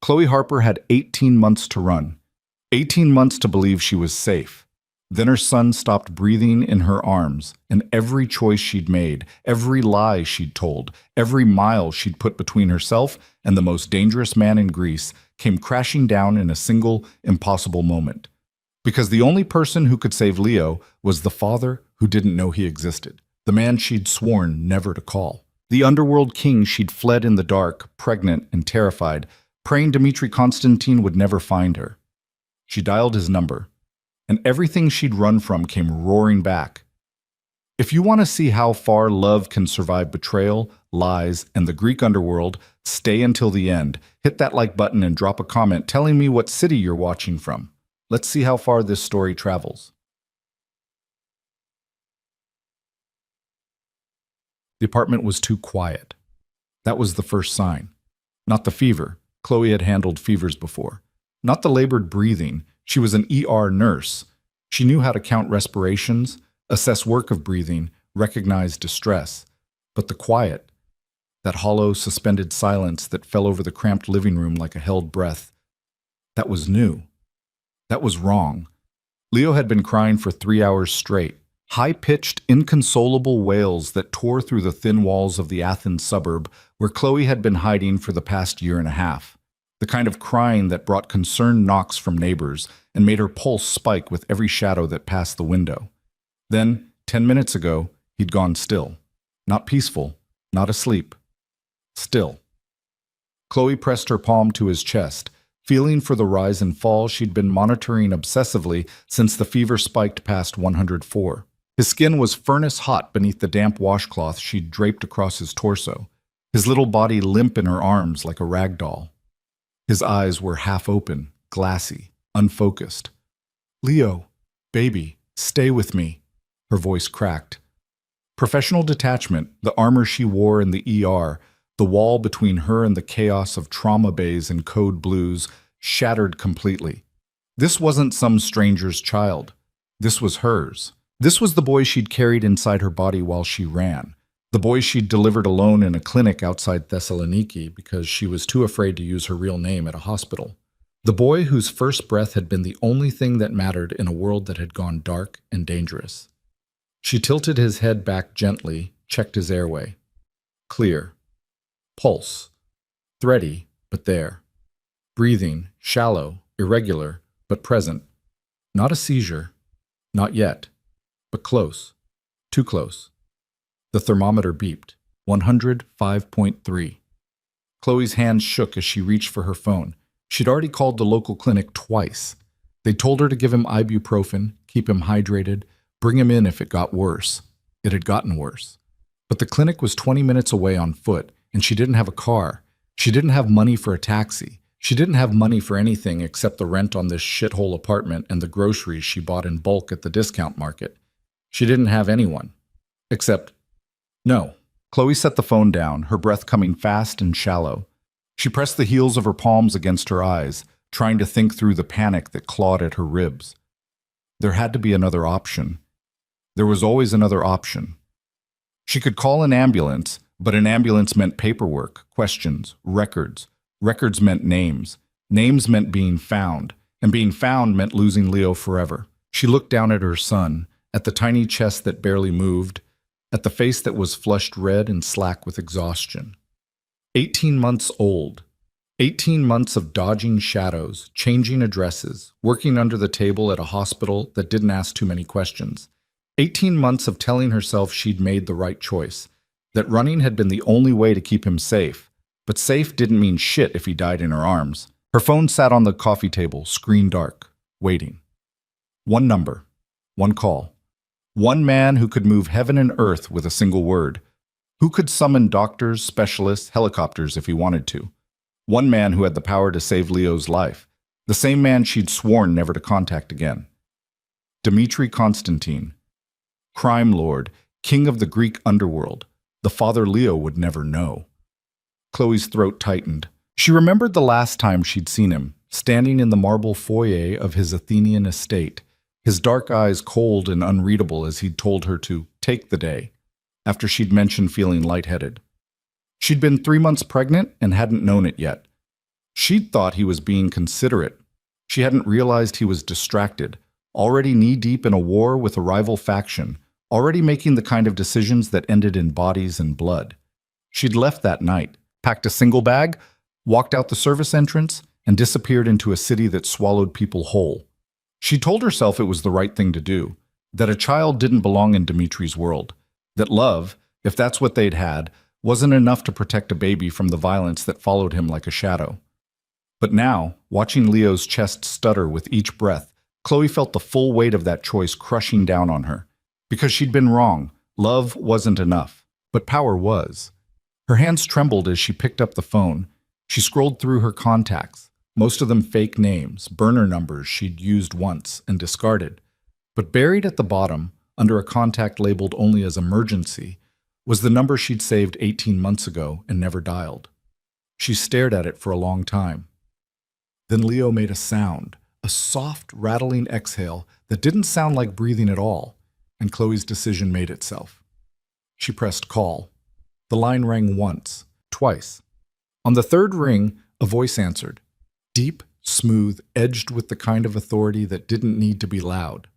Chloe Harper had 18 months to run, 18 months to believe she was safe. Then her son stopped breathing in her arms, and every choice she'd made, every lie she'd told, every mile she'd put between herself and the most dangerous man in Greece came crashing down in a single, impossible moment. Because the only person who could save Leo was the father who didn't know he existed, the man she'd sworn never to call. The underworld king she'd fled in the dark, pregnant and terrified, praying Dmitri Konstantin would never find her. She dialed his number, and everything she'd run from came roaring back. If you want to see how far love can survive betrayal, lies, and the Greek underworld, stay until the end. Hit that like button and drop a comment telling me what city you're watching from. Let's see how far this story travels. The apartment was too quiet. That was the first sign. Not the fever. Chloe had handled fevers before. Not the labored breathing. She was an ER nurse. She knew how to count respirations, assess work of breathing, recognize distress. But the quiet, that hollow, suspended silence that fell over the cramped living room like a held breath, that was new. That was wrong. Leo had been crying for 3 hours straight, high-pitched, inconsolable wails that tore through the thin walls of the Athens suburb where Chloe had been hiding for the past year and a half. The kind of crying that brought concerned knocks from neighbors and made her pulse spike with every shadow that passed the window. Then, 10 minutes ago, he'd gone still. Not peaceful, not asleep. Still. Chloe pressed her palm to his chest, feeling for the rise and fall she'd been monitoring obsessively since the fever spiked past 104. His skin was furnace hot beneath the damp washcloth she'd draped across his torso, his little body limp in her arms like a rag doll. His eyes were half open, glassy, unfocused. "Leo, baby, stay with me," her voice cracked. Professional detachment, the armor she wore in the ER, the wall between her and the chaos of trauma bays and code blues, shattered completely. This wasn't some stranger's child. This was hers. This was the boy she'd carried inside her body while she ran. The boy she'd delivered alone in a clinic outside Thessaloniki because she was too afraid to use her real name at a hospital. The boy whose first breath had been the only thing that mattered in a world that had gone dark and dangerous. She tilted his head back gently, checked his airway. Clear. Pulse. Thready, but there. Breathing, shallow, irregular, but present. Not a seizure. Not yet. But close. Too close. The thermometer beeped. 105.3. Chloe's hands shook as she reached for her phone. She'd already called the local clinic twice. They told her to give him ibuprofen, keep him hydrated, bring him in if it got worse. It had gotten worse. But the clinic was 20 minutes away on foot, and she didn't have a car. She didn't have money for a taxi. She didn't have money for anything except the rent on this shithole apartment and the groceries she bought in bulk at the discount market. She didn't have anyone. Except, no. Chloe set the phone down, her breath coming fast and shallow. She pressed the heels of her palms against her eyes, trying to think through the panic that clawed at her ribs. There had to be another option. There was always another option. She could call an ambulance, but an ambulance meant paperwork, questions, records. Records meant names. Names meant being found, and being found meant losing Leo forever. She looked down at her son, at the tiny chest that barely moved, at the face that was flushed red and slack with exhaustion. 18 months old. 18 months of dodging shadows, changing addresses, working under the table at a hospital that didn't ask too many questions. 18 months of telling herself she'd made the right choice, that running had been the only way to keep him safe. But safe didn't mean shit if he died in her arms. Her phone sat on the coffee table, screen dark, waiting. One number. One call. One man who could move heaven and earth with a single word. Who could summon doctors, specialists, helicopters if he wanted to. One man who had the power to save Leo's life. The same man she'd sworn never to contact again. Dmitri Konstantin. Crime lord, king of the Greek underworld. The father Leo would never know. Chloe's throat tightened. She remembered the last time she'd seen him, standing in the marble foyer of his Athenian estate, his dark eyes cold and unreadable as he'd told her to take the day, after she'd mentioned feeling lightheaded. She'd been 3 months pregnant and hadn't known it yet. She'd thought he was being considerate. She hadn't realized he was distracted, already knee-deep in a war with a rival faction, already making the kind of decisions that ended in bodies and blood. She'd left that night, packed a single bag, walked out the service entrance, and disappeared into a city that swallowed people whole. She told herself it was the right thing to do, that a child didn't belong in Dimitri's world, that love, if that's what they'd had, wasn't enough to protect a baby from the violence that followed him like a shadow. But now, watching Leo's chest stutter with each breath, Chloe felt the full weight of that choice crushing down on her. Because she'd been wrong, love wasn't enough, but power was. Her hands trembled as she picked up the phone. She scrolled through her contacts, most of them fake names, burner numbers she'd used once and discarded. But buried at the bottom, under a contact labeled only as emergency, was the number she'd saved 18 months ago and never dialed. She stared at it for a long time. Then Leo made a sound, a soft, rattling exhale that didn't sound like breathing at all, and Chloe's decision made itself. She pressed call. The line rang once, twice. On the third ring, a voice answered, deep, smooth, edged with the kind of authority that didn't need to be loud.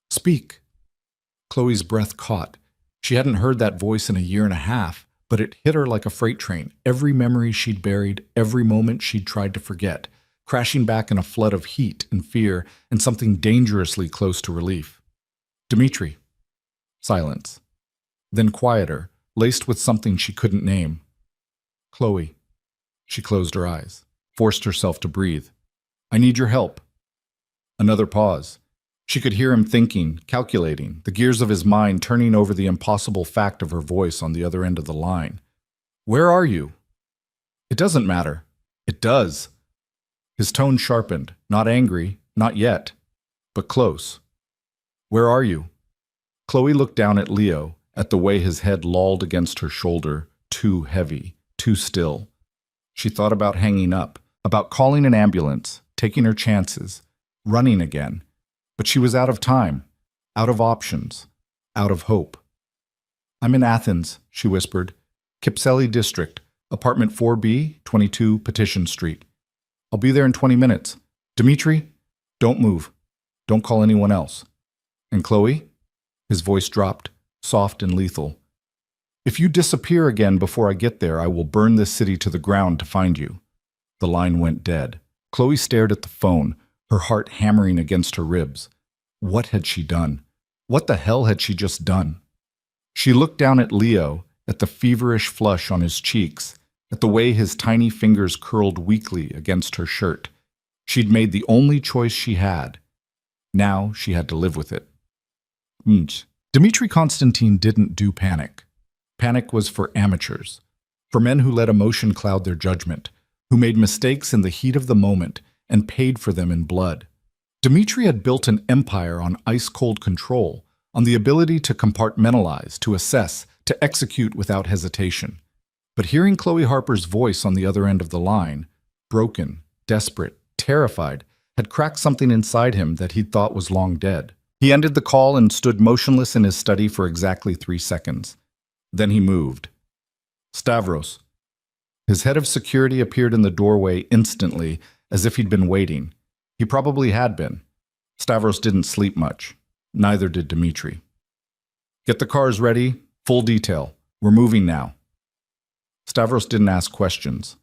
Speak. Chloe's breath caught. She hadn't heard that voice in a year and a half, but it hit her like a freight train, every memory she'd buried, every moment she'd tried to forget, crashing back in a flood of heat and fear and something dangerously close to relief. Dimitri. Silence. Then quieter, laced with something she couldn't name. Chloe. She closed her eyes, forced herself to breathe. I need your help. Another pause. She could hear him thinking, calculating, the gears of his mind turning over the impossible fact of her voice on the other end of the line. Where are you? It doesn't matter. It does. His tone sharpened, not angry, not yet, but close. Where are you? Chloe looked down at Leo, at the way his head lolled against her shoulder, too heavy, too still. She thought about hanging up, about calling an ambulance, taking her chances, running again. But she was out of time, out of options, out of hope. I'm in Athens, she whispered. Kypseli District, apartment 4B, 22 Petition Street. I'll be there in 20 minutes. Dimitri, don't move. Don't call anyone else. And Chloe? His voice dropped, soft and lethal. If you disappear again before I get there, I will burn this city to the ground to find you. The line went dead. Chloe stared at the phone, her heart hammering against her ribs. What had she done? What the hell had she just done? She looked down at Leo, at the feverish flush on his cheeks, at the way his tiny fingers curled weakly against her shirt. She'd made the only choice she had. Now she had to live with it. Dmitri Konstantin didn't do panic. Panic was for amateurs, for men who let emotion cloud their judgment, who made mistakes in the heat of the moment and paid for them in blood. Dmitri had built an empire on ice-cold control, on the ability to compartmentalize, to assess, to execute without hesitation. But hearing Chloe Harper's voice on the other end of the line, broken, desperate, terrified, had cracked something inside him that he'd thought was long dead. He ended the call and stood motionless in his study for exactly 3 seconds. Then he moved. Stavros. His head of security appeared in the doorway instantly, as if he'd been waiting. He probably had been. Stavros didn't sleep much. Neither did Dmitri. Get the cars ready. Full detail. We're moving now. Stavros didn't ask questions.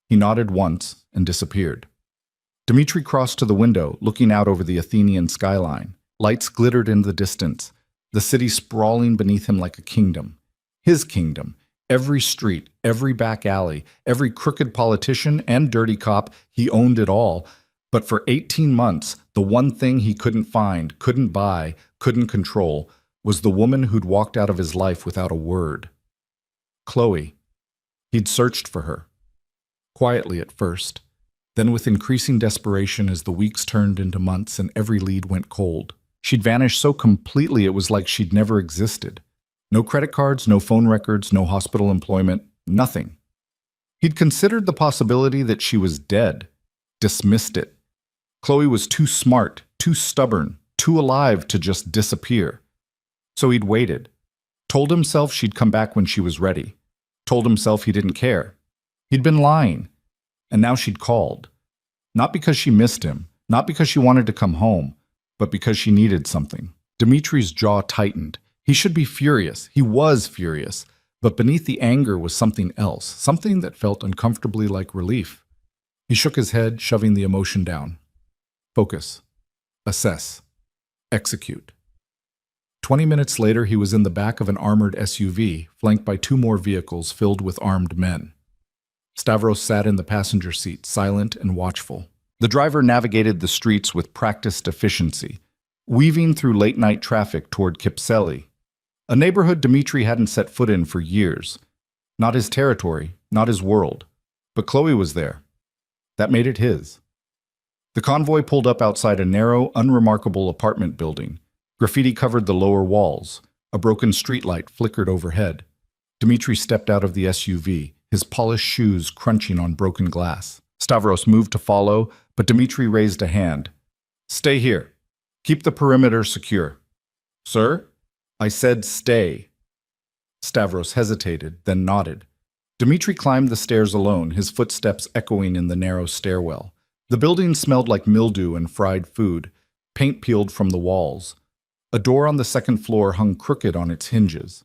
He nodded once and disappeared. Dmitri crossed to the window, looking out over the Athenian skyline. Lights glittered in the distance, the city sprawling beneath him like a kingdom. His kingdom. Every street, every back alley, every crooked politician and dirty cop, he owned it all. But for 18 months, the one thing he couldn't find, couldn't buy, couldn't control, was the woman who'd walked out of his life without a word. Chloe. He'd searched for her. Quietly at first, then with increasing desperation as the weeks turned into months and every lead went cold. She'd vanished so completely it was like she'd never existed. No credit cards, no phone records, no hospital employment, nothing. He'd considered the possibility that she was dead, dismissed it. Chloe was too smart, too stubborn, too alive to just disappear. So he'd waited, told himself she'd come back when she was ready, told himself he didn't care. He'd been lying. And now she'd called. Not because she missed him, not because she wanted to come home, but because she needed something. Dimitri's jaw tightened. He should be furious. He was furious. But beneath the anger was something else, something that felt uncomfortably like relief. He shook his head, shoving the emotion down. Focus. Assess. Execute. 20 minutes later, he was in the back of an armored SUV, flanked by 2 more vehicles filled with armed men. Stavros sat in the passenger seat, silent and watchful. The driver navigated the streets with practiced efficiency, weaving through late-night traffic toward Kypseli, a neighborhood Dimitri hadn't set foot in for years. Not his territory, not his world. But Chloe was there. That made it his. The convoy pulled up outside a narrow, unremarkable apartment building. Graffiti covered the lower walls. A broken streetlight flickered overhead. Dimitri stepped out of the SUV, his polished shoes crunching on broken glass. Stavros moved to follow, but Dimitri raised a hand. Stay here. Keep the perimeter secure. Sir? I said stay. Stavros hesitated, then nodded. Dimitri climbed the stairs alone, his footsteps echoing in the narrow stairwell. The building smelled like mildew and fried food, paint peeled from the walls. A door on the second floor hung crooked on its hinges.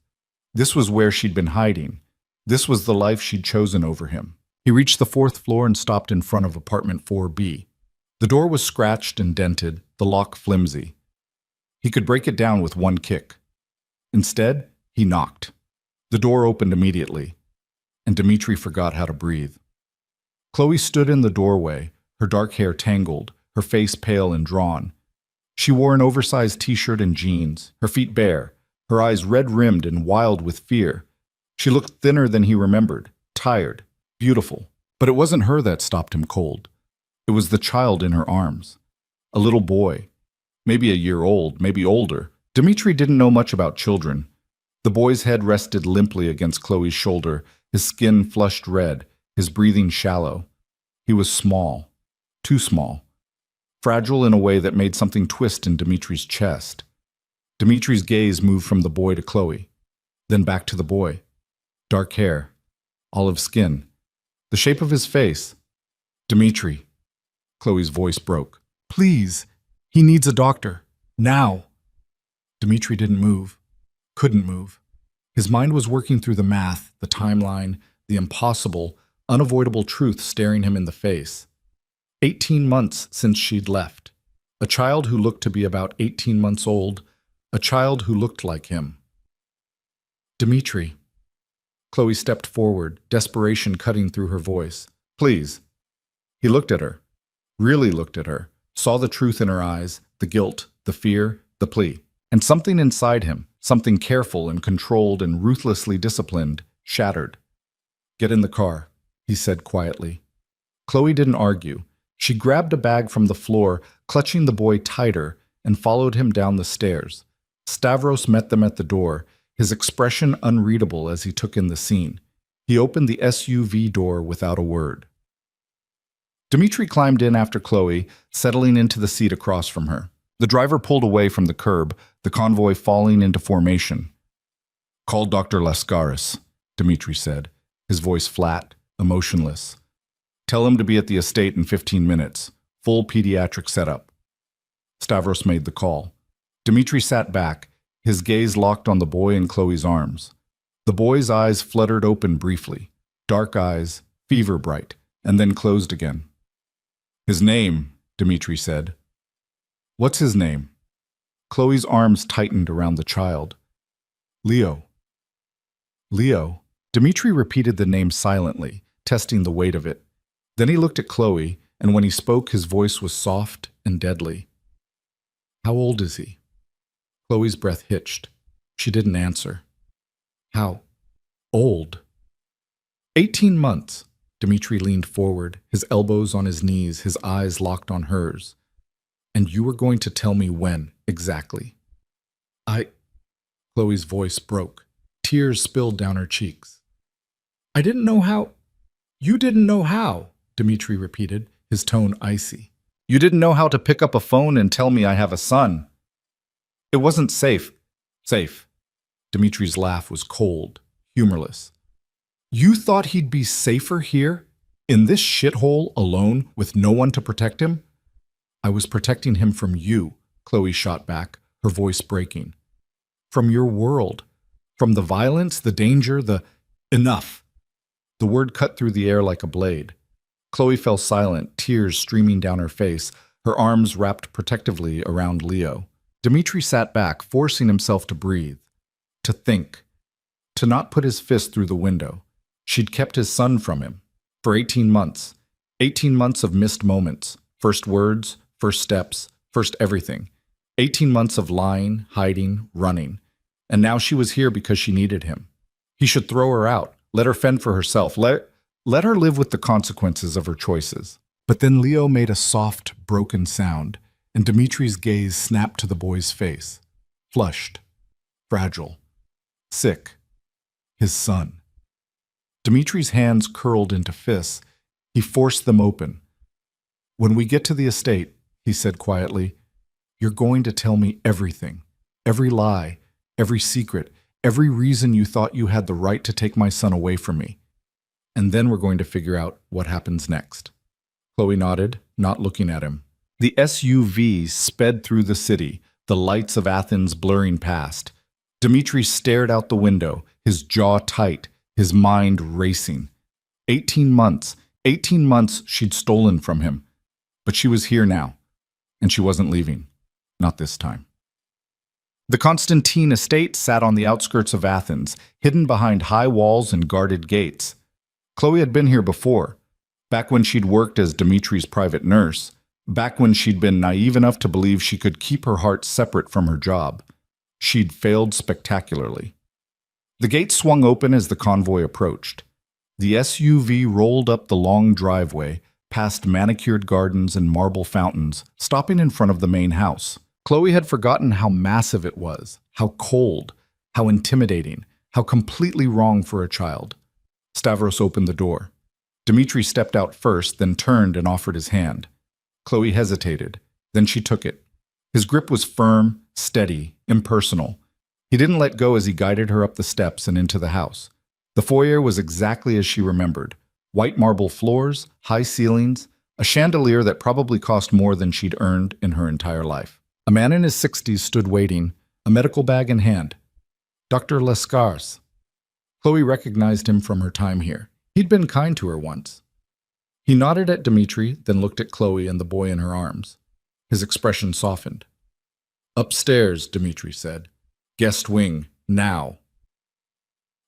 This was where she'd been hiding. This was the life she'd chosen over him. He reached the 4th floor and stopped in front of apartment 4B. The door was scratched and dented, the lock flimsy. He could break it down with one kick. Instead, he knocked. The door opened immediately, and Dimitri forgot how to breathe. Chloe stood in the doorway, her dark hair tangled, her face pale and drawn. She wore an oversized t-shirt and jeans, her feet bare, her eyes red-rimmed and wild with fear. She looked thinner than he remembered, tired, beautiful. But it wasn't her that stopped him cold. It was the child in her arms. A little boy, maybe a year old, maybe older. Dimitri didn't know much about children. The boy's head rested limply against Chloe's shoulder, his skin flushed red, his breathing shallow. He was small, too small, fragile in a way that made something twist in Dimitri's chest. Dimitri's gaze moved from the boy to Chloe, then back to the boy. Dark hair, olive skin, the shape of his face. Dimitri. Chloe's voice broke. Please, he needs a doctor. Now. Dimitri didn't move, couldn't move. His mind was working through the math, the timeline, the impossible, unavoidable truth staring him in the face. 18 months since she'd left. A child who looked to be about 18 months old. A child who looked like him. Dimitri. Chloe stepped forward, desperation cutting through her voice. Please. He looked at her. Really looked at her. Saw the truth in her eyes, the guilt, the fear, the plea. And something inside him, something careful and controlled and ruthlessly disciplined, shattered. Get in the car, he said quietly. Chloe didn't argue. She grabbed a bag from the floor, clutching the boy tighter, and followed him down the stairs. Stavros met them at the door, his expression unreadable as he took in the scene. He opened the SUV door without a word. Dimitri climbed in after Chloe, settling into the seat across from her. The driver pulled away from the curb, the convoy falling into formation. Call Dr. Lascaris, Dimitri said, his voice flat, emotionless. Tell him to be at the estate in 15 minutes. Full pediatric setup. Stavros made the call. Dimitri sat back, his gaze locked on the boy in Chloe's arms. The boy's eyes fluttered open briefly, dark eyes, fever bright, and then closed again. His name, Dimitri said. What's his name? Chloe's arms tightened around the child. Leo. Leo. Dimitri repeated the name silently, testing the weight of it. Then he looked at Chloe, and when he spoke, his voice was soft and deadly. How old is he? Chloe's breath hitched. She didn't answer. How old? 18 months. Dimitri leaned forward, his elbows on his knees, his eyes locked on hers. And you were going to tell me when, exactly. Chloe's voice broke. Tears spilled down her cheeks. I didn't know how. You didn't know how, Dimitri repeated, his tone icy. You didn't know how to pick up a phone and tell me I have a son. It wasn't safe. Safe. Dimitri's laugh was cold, humorless. You thought he'd be safer here? In this shithole, alone, with no one to protect him? I was protecting him from you, Chloe shot back, her voice breaking. From your world. From the violence, the danger, the… Enough! The word cut through the air like a blade. Chloe fell silent, tears streaming down her face, her arms wrapped protectively around Leo. Dmitri sat back, forcing himself to breathe, to think, to not put his fist through the window. She'd kept his son from him. For 18 months. 18 months of missed moments. First words, first steps, first everything. 18 months of lying, hiding, running. And now she was here because she needed him. He should throw her out, let her fend for herself, let her live with the consequences of her choices. But then Leo made a soft, broken sound, and Dimitri's gaze snapped to the boy's face. Flushed, fragile, sick. His son. Dimitri's hands curled into fists. He forced them open. When we get to the estate, he said quietly, you're going to tell me everything. Every lie, every secret, every reason you thought you had the right to take my son away from me. And then we're going to figure out what happens next. Chloe nodded, not looking at him. The SUV sped through the city, the lights of Athens blurring past. Dmitri stared out the window, his jaw tight, his mind racing. 18 months she'd stolen from him. But she was here now, and she wasn't leaving. Not this time. The Constantine estate sat on the outskirts of Athens, hidden behind high walls and guarded gates. Chloe had been here before, back when she'd worked as Dimitri's private nurse, back when she'd been naive enough to believe she could keep her heart separate from her job. She'd failed spectacularly. The gate swung open as the convoy approached. The SUV rolled up the long driveway, past manicured gardens and marble fountains, stopping in front of the main house. Chloe had forgotten how massive it was, how cold, how intimidating, how completely wrong for a child. Stavros opened the door. Dmitri stepped out first, then turned and offered his hand. Chloe hesitated. Then she took it. His grip was firm, steady, impersonal. He didn't let go as he guided her up the steps and into the house. The foyer was exactly as she remembered. White marble floors, high ceilings, a chandelier that probably cost more than she'd earned in her entire life. A man in his 60s stood waiting, a medical bag in hand. Dr. Lascars. Chloe recognized him from her time here. He'd been kind to her once. He nodded at Dmitri, then looked at Chloe and the boy in her arms. His expression softened. Upstairs, Dmitri said. Guest wing, now.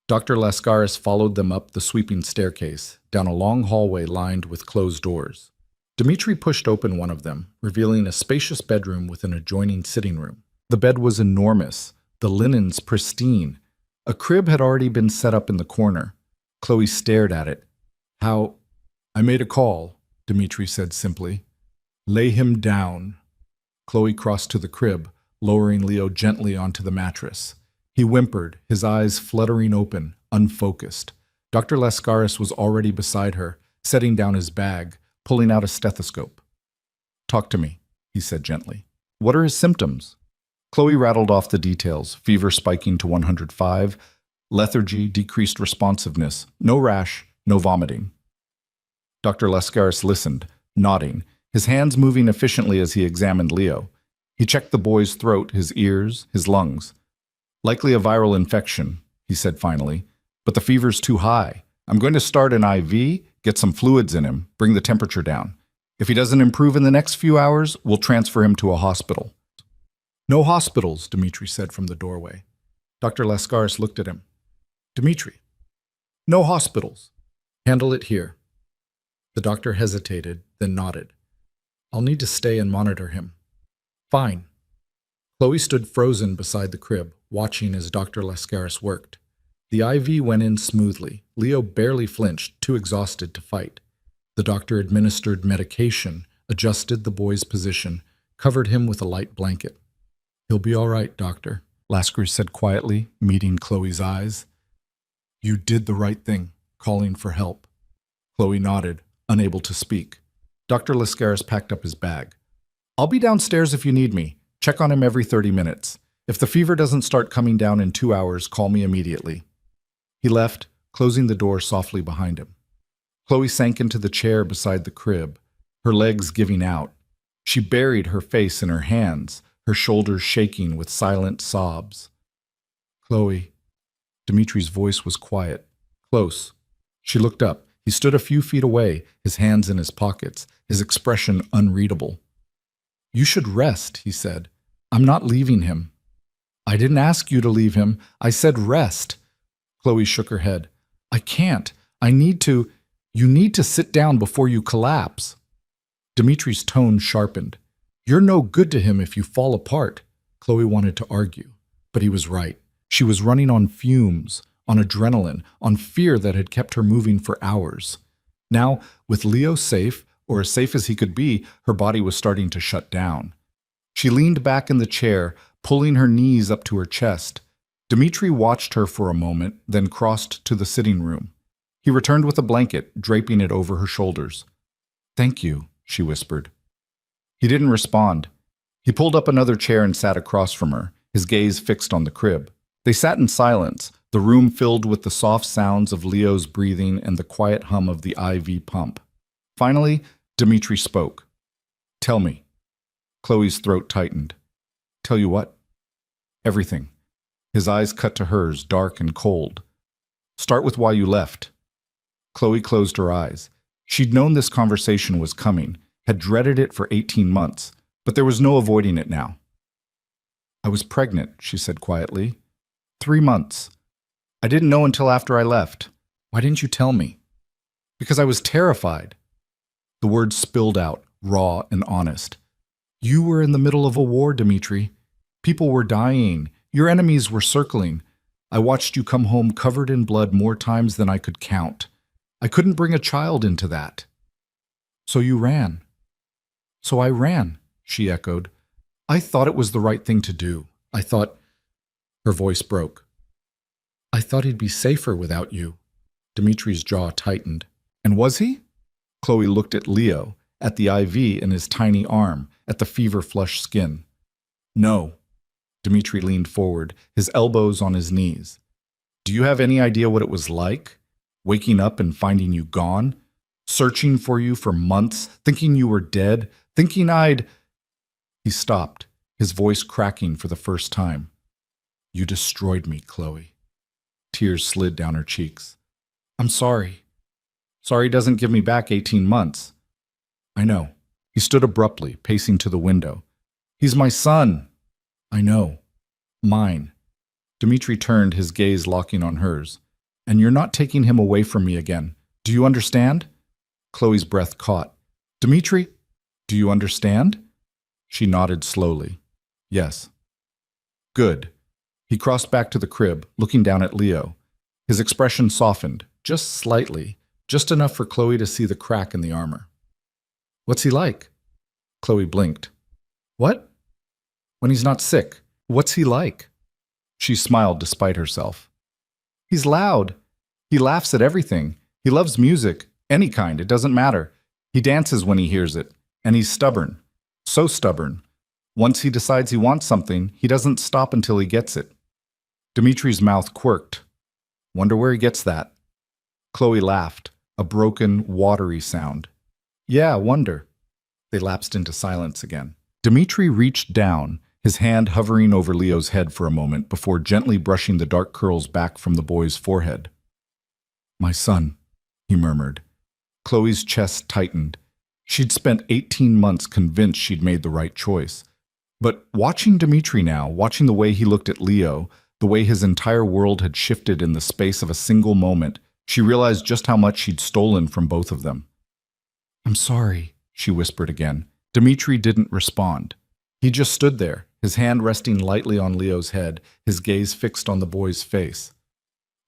Dr. Lascaris followed them up the sweeping staircase, down a long hallway lined with closed doors. Dmitri pushed open one of them, revealing a spacious bedroom with an adjoining sitting room. The bed was enormous, the linens pristine. A crib had already been set up in the corner. Chloe stared at it. How… I made a call, Dmitri said simply. Lay him down. Chloe crossed to the crib, lowering Leo gently onto the mattress. He whimpered, his eyes fluttering open, unfocused. Dr. Lascaris was already beside her, setting down his bag, pulling out a stethoscope. Talk to me, he said gently. What are his symptoms? Chloe rattled off the details, fever spiking to 105, lethargy, decreased responsiveness, no rash, no vomiting. Dr. Lascaris listened, nodding, his hands moving efficiently as he examined Leo. He checked the boy's throat, his ears, his lungs. Likely a viral infection, he said finally, but the fever's too high. I'm going to start an IV, get some fluids in him, bring the temperature down. If he doesn't improve in the next few hours, we'll transfer him to a hospital. No hospitals, Dmitri said from the doorway. Dr. Lascaris looked at him. Dmitri, no hospitals. Handle it here. The doctor hesitated, then nodded. I'll need to stay and monitor him. Fine. Chloe stood frozen beside the crib, watching as Dr. Lascaris worked. The IV went in smoothly. Leo barely flinched, too exhausted to fight. The doctor administered medication, adjusted the boy's position, covered him with a light blanket. He'll be all right, doctor, Lascaris said quietly, meeting Chloe's eyes. You did the right thing, calling for help. Chloe nodded, unable to speak. Dr. Lascaris packed up his bag. I'll be downstairs if you need me. Check on him every 30 minutes. If the fever doesn't start coming down in 2 hours, call me immediately. He left, closing the door softly behind him. Chloe sank into the chair beside the crib, her legs giving out. She buried her face in her hands, her shoulders shaking with silent sobs. Chloe. Dimitri's voice was quiet, close. She looked up. He stood a few feet away, his hands in his pockets, his expression unreadable. You should rest, he said. I'm not leaving him. I didn't ask you to leave him. I said rest. Chloe shook her head. I can't. I need to. You need to sit down before you collapse. Dimitri's tone sharpened. You're no good to him if you fall apart. Chloe wanted to argue, but he was right. She was running on fumes, on adrenaline, on fear that had kept her moving for hours. Now, with Leo safe, or as safe as he could be, her body was starting to shut down. She leaned back in the chair, pulling her knees up to her chest. Dimitri watched her for a moment, then crossed to the sitting room. He returned with a blanket, draping it over her shoulders. Thank you, she whispered. He didn't respond. He pulled up another chair and sat across from her, his gaze fixed on the crib. They sat in silence, the room filled with the soft sounds of Leo's breathing and the quiet hum of the IV pump. Finally, Dimitri spoke. Tell me. Chloe's throat tightened. Tell you what? Everything. His eyes cut to hers, dark and cold. Start with why you left. Chloe closed her eyes. She'd known this conversation was coming, had dreaded it for 18 months, but there was no avoiding it now. I was pregnant, she said quietly. 3 months. I didn't know until after I left. Why didn't you tell me? Because I was terrified. The words spilled out, raw and honest. You were in the middle of a war, Dimitri. People were dying. Your enemies were circling. I watched you come home covered in blood more times than I could count. I couldn't bring a child into that. So you ran. So I ran, she echoed. I thought it was the right thing to do. I thought... Her voice broke. I thought he'd be safer without you. Dimitri's jaw tightened. And was he? Chloe looked at Leo, at the IV in his tiny arm, at the fever-flushed skin. No. Dimitri leaned forward, his elbows on his knees. Do you have any idea what it was like? Waking up and finding you gone? Searching for you for months, thinking you were dead, thinking I'd... He stopped, his voice cracking for the first time. You destroyed me, Chloe. Tears slid down her cheeks. I'm sorry. Sorry doesn't give me back 18 months. I know. He stood abruptly, pacing to the window. He's my son. I know. Mine. Dimitri turned, his gaze locking on hers. And you're not taking him away from me again. Do you understand? Chloe's breath caught. Dimitri, do you understand? She nodded slowly. Yes. Good. He crossed back to the crib, looking down at Leo. His expression softened, just slightly, just enough for Chloe to see the crack in the armor. What's he like? Chloe blinked. What? When he's not sick, what's he like? She smiled despite herself. He's loud. He laughs at everything. He loves music, any kind, it doesn't matter. He dances when he hears it, and he's stubborn. So stubborn. Once he decides he wants something, he doesn't stop until he gets it. Dimitri's mouth quirked. Wonder where he gets that. Chloe laughed, a broken, watery sound. Yeah, wonder. They lapsed into silence again. Dimitri reached down, his hand hovering over Leo's head for a moment before gently brushing the dark curls back from the boy's forehead. My son, he murmured. Chloe's chest tightened. She'd spent 18 months convinced she'd made the right choice. But watching Dimitri now, watching the way he looked at Leo, the way his entire world had shifted in the space of a single moment, she realized just how much she'd stolen from both of them. I'm sorry, she whispered again. Dimitri didn't respond. He just stood there, his hand resting lightly on Leo's head, his gaze fixed on the boy's face.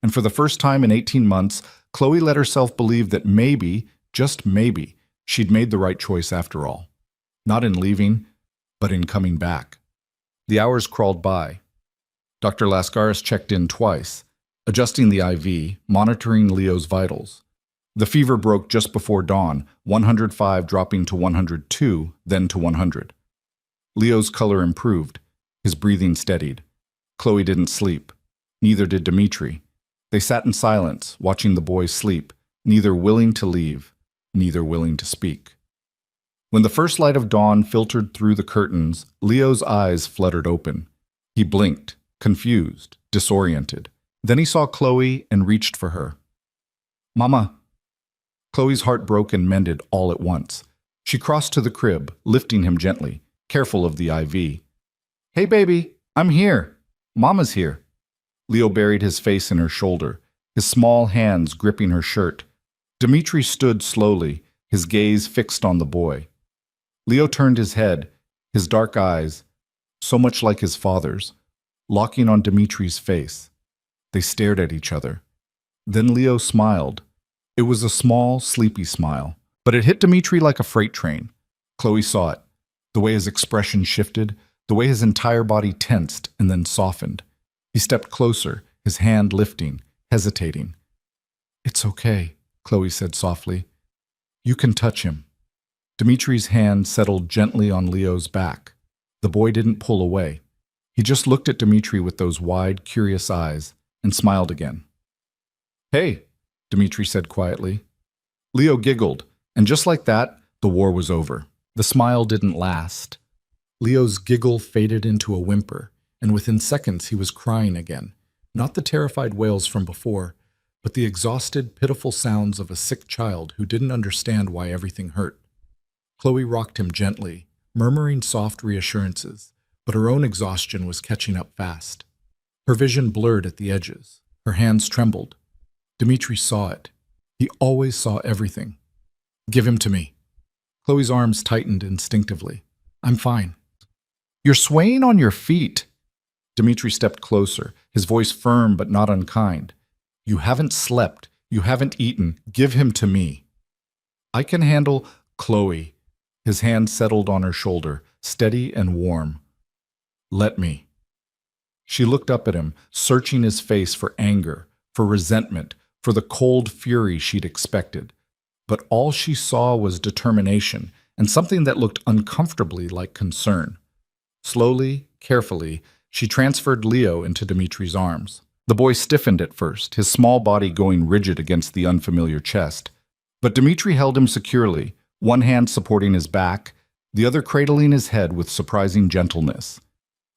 And for the first time in 18 months, Chloe let herself believe that maybe, just maybe, she'd made the right choice after all. Not in leaving, but in coming back. The hours crawled by. Dr. Lascaris checked in twice, adjusting the IV, monitoring Leo's vitals. The fever broke just before dawn, 105 dropping to 102, then to 100. Leo's color improved. His breathing steadied. Chloe didn't sleep. Neither did Dimitri. They sat in silence, watching the boy sleep, neither willing to leave, neither willing to speak. When the first light of dawn filtered through the curtains, Leo's eyes fluttered open. He blinked, confused, disoriented. Then he saw Chloe and reached for her. "Mama." Chloe's heart broke and mended all at once. She crossed to the crib, lifting him gently, careful of the IV. "Hey, baby, I'm here. Mama's here." Leo buried his face in her shoulder, his small hands gripping her shirt. Dmitri stood slowly, his gaze fixed on the boy. Leo turned his head, his dark eyes, so much like his father's, locking on Dmitri's face. They stared at each other. Then Leo smiled. It was a small, sleepy smile, but it hit Dmitri like a freight train. Chloe saw it, the way his expression shifted, the way his entire body tensed and then softened. He stepped closer, his hand lifting, hesitating. "It's okay," Chloe said softly. "You can touch him." Dmitri's hand settled gently on Leo's back. The boy didn't pull away. He just looked at Dmitri with those wide, curious eyes and smiled again. "Hey," Dmitri said quietly. Leo giggled, and just like that, the war was over. The smile didn't last. Leo's giggle faded into a whimper, and within seconds he was crying again. Not the terrified wails from before, but the exhausted, pitiful sounds of a sick child who didn't understand why everything hurt. Chloe rocked him gently, murmuring soft reassurances, but her own exhaustion was catching up fast. Her vision blurred at the edges. Her hands trembled. Dmitri saw it. He always saw everything. "Give him to me." Chloe's arms tightened instinctively. "I'm fine." "You're swaying on your feet." Dmitri stepped closer, his voice firm but not unkind. "You haven't slept. You haven't eaten. Give him to me." "I can handle Chloe." His hand settled on her shoulder, steady and warm. "Let me." She looked up at him, searching his face for anger, for resentment, for the cold fury she'd expected. But all she saw was determination and something that looked uncomfortably like concern. Slowly, carefully, she transferred Leo into Dmitri's arms. The boy stiffened at first, his small body going rigid against the unfamiliar chest. But Dmitri held him securely, one hand supporting his back, the other cradling his head with surprising gentleness.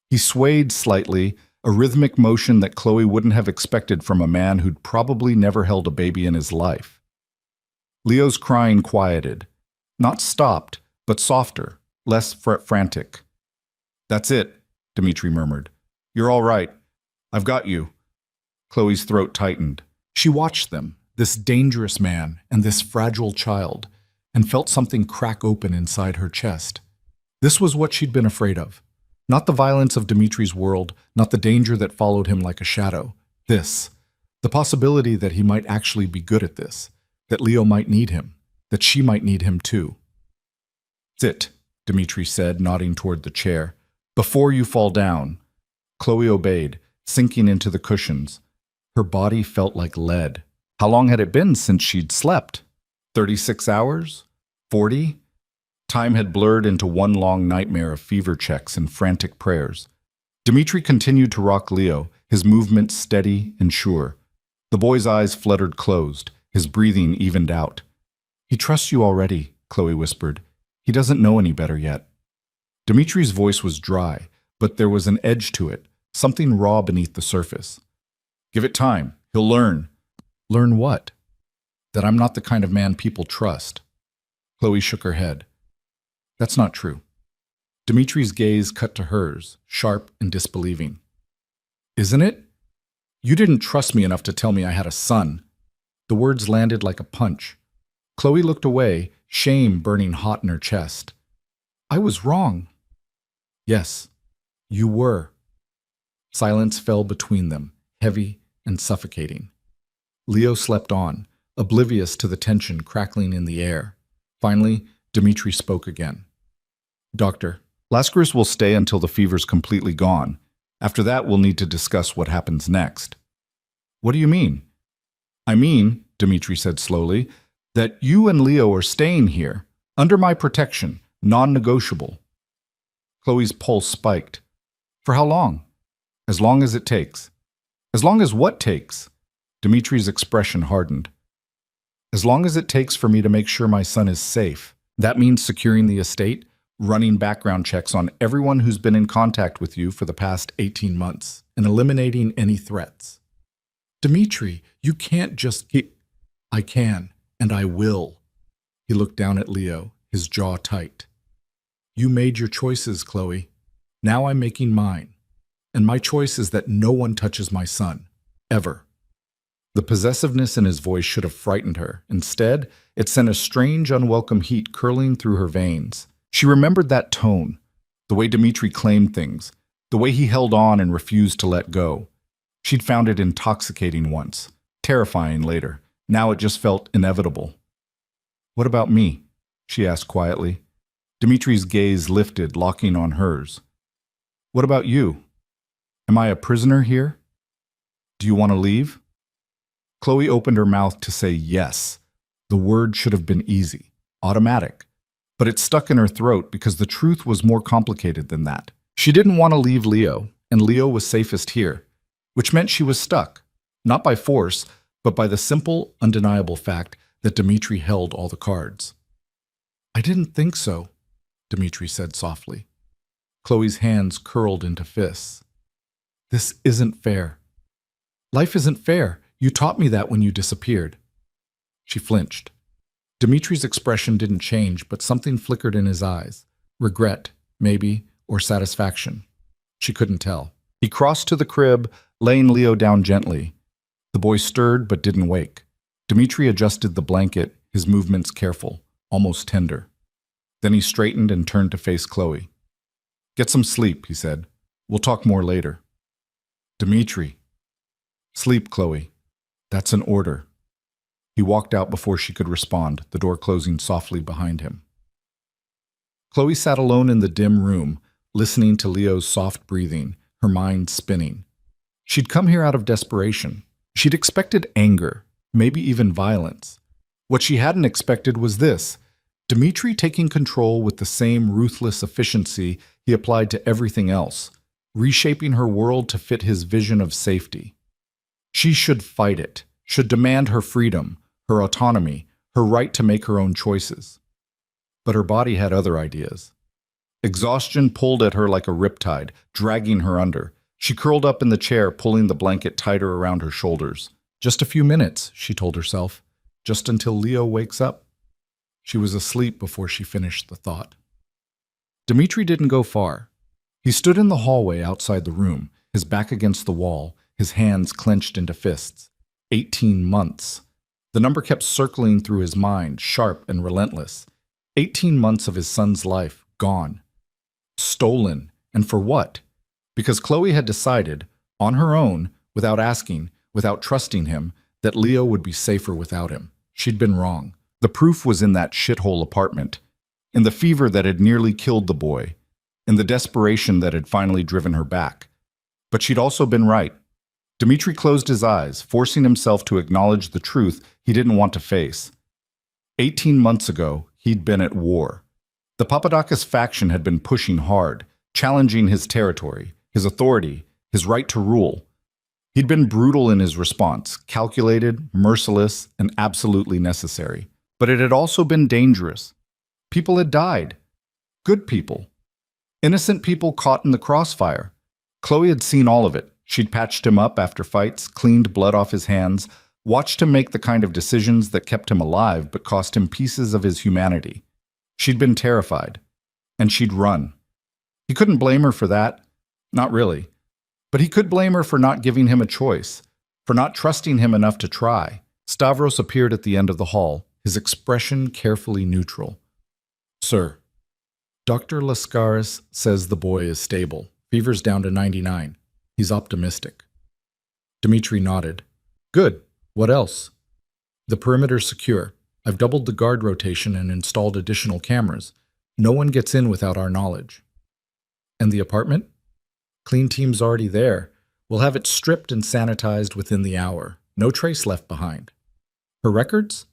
He swayed slightly, a rhythmic motion that Chloe wouldn't have expected from a man who'd probably never held a baby in his life. Leo's crying quieted. Not stopped, but softer, less frantic. "That's it," Dmitri murmured. "You're all right. I've got you." Chloe's throat tightened. She watched them, this dangerous man and this fragile child, and felt something crack open inside her chest. This was what she'd been afraid of. Not the violence of Dmitri's world, not the danger that followed him like a shadow. This, the possibility that he might actually be good at this, that Leo might need him, that she might need him too. "Sit," Dmitri said, nodding toward the chair. "Before you fall down." Chloe obeyed, sinking into the cushions. Her body felt like lead. How long had it been since she'd slept? 36 hours? 40? Time had blurred into one long nightmare of fever checks and frantic prayers. Dmitri continued to rock Leo, his movements steady and sure. The boy's eyes fluttered closed, his breathing evened out. "He trusts you already," Chloe whispered. "He doesn't know any better yet." Dmitri's voice was dry, but there was an edge to it, something raw beneath the surface. "Give it time. He'll learn." "Learn what?" "That I'm not the kind of man people trust." Chloe shook her head. "That's not true." Dmitri's gaze cut to hers, sharp and disbelieving. "Isn't it? You didn't trust me enough to tell me I had a son." The words landed like a punch. Chloe looked away, shame burning hot in her chest. "I was wrong." "Yes, you were." Silence fell between them, heavy and suffocating. Leo slept on, oblivious to the tension crackling in the air. Finally, Dmitri spoke again. "Doctor, Lascaris will stay until the fever's completely gone. After that, we'll need to discuss what happens next." "What do you mean?" "I mean," Dmitri said slowly, "that you and Leo are staying here, under my protection, non-negotiable." Chloe's pulse spiked. "For how long?" "As long as it takes." "As long as what takes?" Dmitri's expression hardened. As long as it takes for me to make sure my son is safe. That means securing the estate, running background checks on everyone who's been in contact with you for the past 18 months, and eliminating any threats. Dmitri, you can't just keep... I can, and I will. He looked down at Leo, his jaw tight. You made your choices, Chloe. Now I'm making mine. And my choice is that no one touches my son. Ever. The possessiveness in his voice should have frightened her. Instead, it sent a strange, unwelcome heat curling through her veins. She remembered that tone, the way Dmitri claimed things, the way he held on and refused to let go. She'd found it intoxicating once, terrifying later. Now it just felt inevitable. What about me? She asked quietly. Dmitri's gaze lifted, locking on hers. What about you? Am I a prisoner here? Do you want to leave? Chloe opened her mouth to say yes. The word should have been easy, automatic. But it stuck in her throat because the truth was more complicated than that. She didn't want to leave Leo, and Leo was safest here, which meant she was stuck, not by force, but by the simple, undeniable fact that Dmitri held all the cards. I didn't think so, Dmitri said softly. Chloe's hands curled into fists. This isn't fair. Life isn't fair. You taught me that when you disappeared. She flinched. Dmitri's expression didn't change, but something flickered in his eyes. Regret, maybe, or satisfaction. She couldn't tell. He crossed to the crib, laying Leo down gently. The boy stirred but didn't wake. Dmitri adjusted the blanket, his movements careful, almost tender. Then he straightened and turned to face Chloe. Get some sleep, he said. We'll talk more later. Dmitri. Sleep, Chloe. That's an order. He walked out before she could respond, the door closing softly behind him. Chloe sat alone in the dim room, listening to Leo's soft breathing, her mind spinning. She'd come here out of desperation. She'd expected anger, maybe even violence. What she hadn't expected was this: Dmitri taking control with the same ruthless efficiency he applied to everything else, reshaping her world to fit his vision of safety. She should fight it, should demand her freedom, her autonomy, her right to make her own choices. But her body had other ideas. Exhaustion pulled at her like a riptide, dragging her under. She curled up in the chair, pulling the blanket tighter around her shoulders. Just a few minutes, she told herself, just until Leo wakes up. She was asleep before she finished the thought. Dmitri didn't go far. He stood in the hallway outside the room, his back against the wall, his hands clenched into fists. 18 months. The number kept circling through his mind, sharp and relentless. 18 months of his son's life, gone. Stolen. And for what? Because Chloe had decided, on her own, without asking, without trusting him, that Leo would be safer without him. She'd been wrong. The proof was in that shithole apartment, in the fever that had nearly killed the boy, in the desperation that had finally driven her back. But she'd also been right. Dmitri closed his eyes, forcing himself to acknowledge the truth he didn't want to face. 18 months ago, he'd been at war. The Papadakis faction had been pushing hard, challenging his territory, his authority, his right to rule. He'd been brutal in his response, calculated, merciless, and absolutely necessary. But it had also been dangerous. People had died. Good people. Innocent people caught in the crossfire. Chloe had seen all of it. She'd patched him up after fights, cleaned blood off his hands, watched him make the kind of decisions that kept him alive but cost him pieces of his humanity. She'd been terrified. And she'd run. He couldn't blame her for that. Not really. But he could blame her for not giving him a choice, for not trusting him enough to try. Stavros appeared at the end of the hall, his expression carefully neutral. Sir, Dr. Lascaris says the boy is stable. Fever's down to 99. He's optimistic. Dmitri nodded. Good. What else? The perimeter's secure. I've doubled the guard rotation and installed additional cameras. No one gets in without our knowledge. And the apartment? Clean team's already there. We'll have it stripped and sanitized within the hour. No trace left behind. Her records?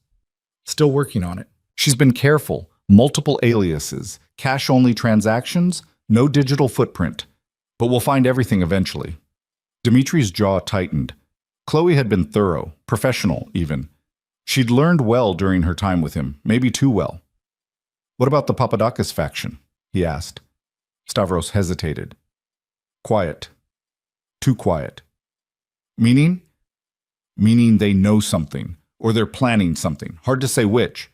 Still working on it. She's been careful. Multiple aliases. Cash-only transactions. No digital footprint. But we'll find everything eventually. Dmitri's jaw tightened. Chloe had been thorough, professional even. She'd learned well during her time with him, maybe too well. What about the Papadakis faction? He asked. Stavros hesitated. Quiet. Too quiet. Meaning? Meaning they know something, or they're planning something. Hard to say which.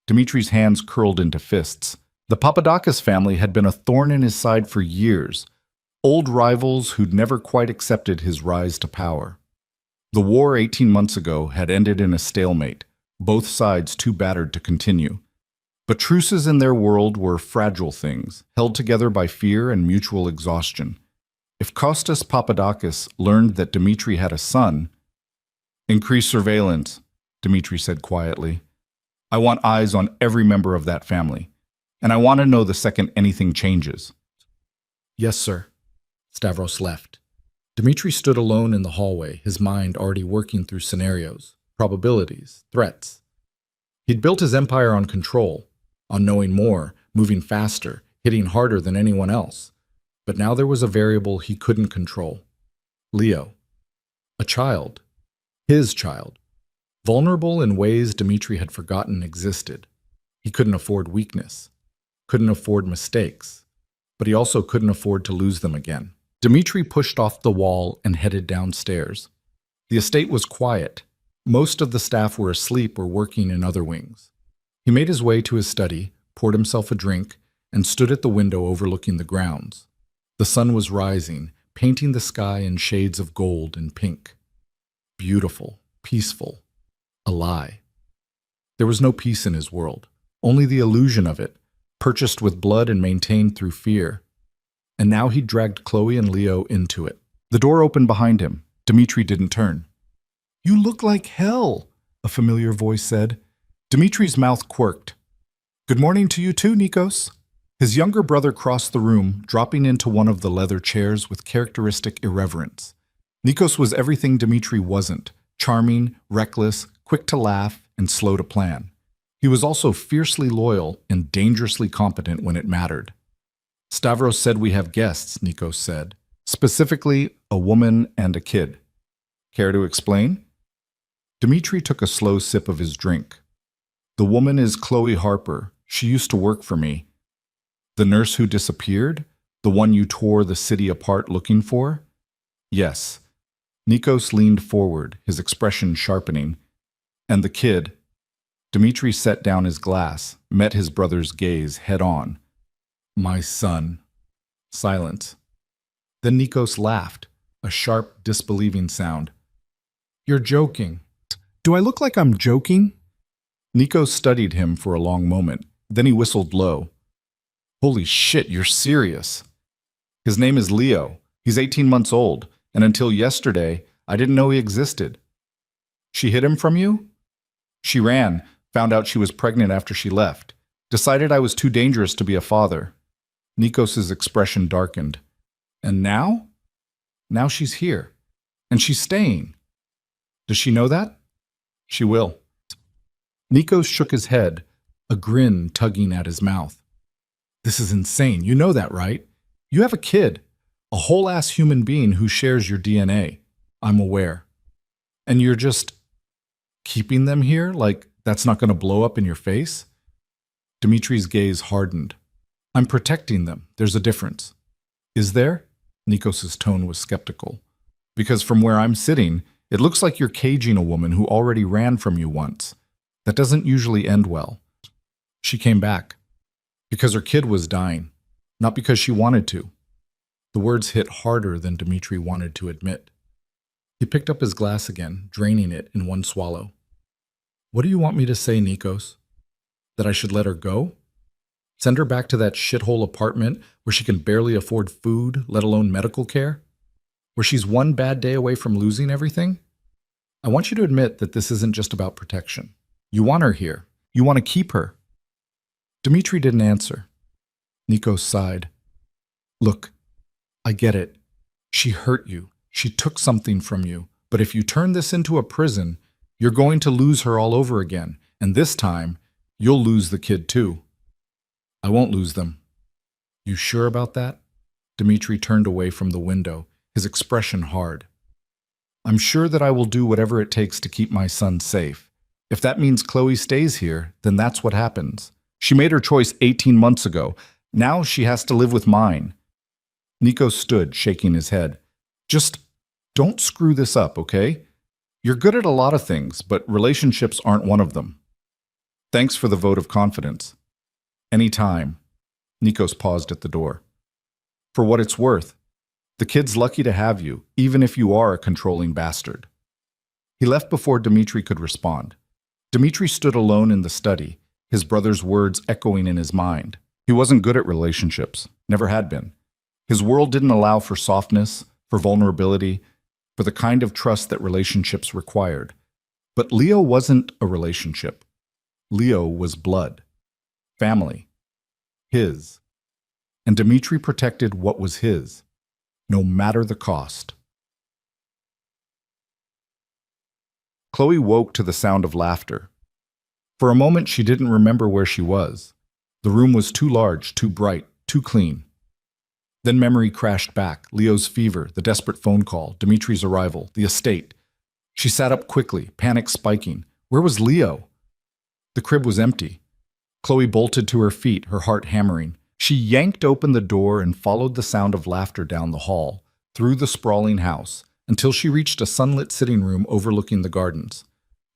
Dimitri's hands curled into fists. The Papadakis family had been a thorn in his side for years, old rivals who'd never quite accepted his rise to power. The war 18 months ago had ended in a stalemate, both sides too battered to continue. But truces in their world were fragile things, held together by fear and mutual exhaustion. If Kostas Papadakis learned that Dimitri had a son, "Increase surveillance," Dimitri said quietly. "I want eyes on every member of that family, and I want to know the second anything changes." Yes, sir. Stavros left. Dimitri stood alone in the hallway, his mind already working through scenarios, probabilities, threats. He'd built his empire on control, on knowing more, moving faster, hitting harder than anyone else. But now there was a variable he couldn't control. Leo. A child. His child. Vulnerable in ways Dimitri had forgotten existed. He couldn't afford weakness. Couldn't afford mistakes. But he also couldn't afford to lose them again. Dimitri pushed off the wall and headed downstairs. The estate was quiet. Most of the staff were asleep or working in other wings. He made his way to his study, poured himself a drink, and stood at the window overlooking the grounds. The sun was rising, painting the sky in shades of gold and pink. Beautiful, peaceful, a lie. There was no peace in his world, only the illusion of it, purchased with blood and maintained through fear. And now he dragged Chloe and Leo into it. The door opened behind him. Dimitri didn't turn. "You look like hell," a familiar voice said. Dimitri's mouth quirked. "Good morning to you too, Nikos." His younger brother crossed the room, dropping into one of the leather chairs with characteristic irreverence. Nikos was everything Dimitri wasn't: charming, reckless, quick to laugh, and slow to plan. He was also fiercely loyal and dangerously competent when it mattered. "Stavros said we have guests," Nikos said. "Specifically, a woman and a kid. Care to explain?" Dimitri took a slow sip of his drink. "The woman is Chloe Harper. She used to work for me. The nurse who disappeared? The one you tore the city apart looking for?" "Yes." Nikos leaned forward, his expression sharpening. "And the kid?" Dimitri set down his glass, met his brother's gaze head-on. "My son." Silence. Then Nikos laughed, a sharp, disbelieving sound. "You're joking." "Do I look like I'm joking?" Nikos studied him for a long moment. Then he whistled low. "Holy shit, you're serious." "His name is Leo. He's 18 months old, and until yesterday, I didn't know he existed." "She hid him from you?" "She ran, found out she was pregnant after she left. Decided I was too dangerous to be a father." Nikos's expression darkened. "And now?" "Now she's here. And she's staying." "Does she know that?" "She will." Nikos shook his head, a grin tugging at his mouth. "This is insane. You know that, right? You have a kid, a whole-ass human being who shares your DNA. I'm aware. And you're just keeping them here like that's not going to blow up in your face?" Dimitri's gaze hardened. "I'm protecting them. There's a difference." "Is there?" Nikos's tone was skeptical. "Because from where I'm sitting, it looks like you're caging a woman who already ran from you once. That doesn't usually end well." "She came back. Because her kid was dying. Not because she wanted to." The words hit harder than Dimitri wanted to admit. He picked up his glass again, draining it in one swallow. "What do you want me to say, Nikos? That I should let her go? Send her back to that shithole apartment where she can barely afford food, let alone medical care? Where she's one bad day away from losing everything? I want you to admit that this isn't just about protection. You want her here. You want to keep her." Dimitri didn't answer. Nikos sighed. "Look, I get it. She hurt you. She took something from you. But if you turn this into a prison, you're going to lose her all over again. And this time, you'll lose the kid too." "I won't lose them." "You sure about that?" Dimitri turned away from the window, his expression hard. "I'm sure that I will do whatever it takes to keep my son safe. If that means Chloe stays here, then that's what happens. She made her choice 18 months ago. Now she has to live with mine. Nico stood, shaking his head. Just don't screw this up, okay? You're good at a lot of things, but relationships aren't one of them. Thanks for the vote of confidence. Any time. Nikos paused at the door. For what it's worth, the kid's lucky to have you, even if you are a controlling bastard. He left before Dmitri could respond. Dmitri stood alone in the study, his brother's words echoing in his mind. He wasn't good at relationships, never had been. His world didn't allow for softness, for vulnerability, for the kind of trust that relationships required. But Leo wasn't a relationship. Leo was blood, family, his. And Dmitri protected what was his, no matter the cost. Chloe woke to the sound of laughter. For a moment, she didn't remember where she was. The room was too large, too bright, too clean. Then memory crashed back, Leo's fever, the desperate phone call, Dimitri's arrival, the estate. She sat up quickly, panic spiking. Where was Leo? The crib was empty. Chloe bolted to her feet, her heart hammering. She yanked open the door and followed the sound of laughter down the hall, through the sprawling house, until she reached a sunlit sitting room overlooking the gardens.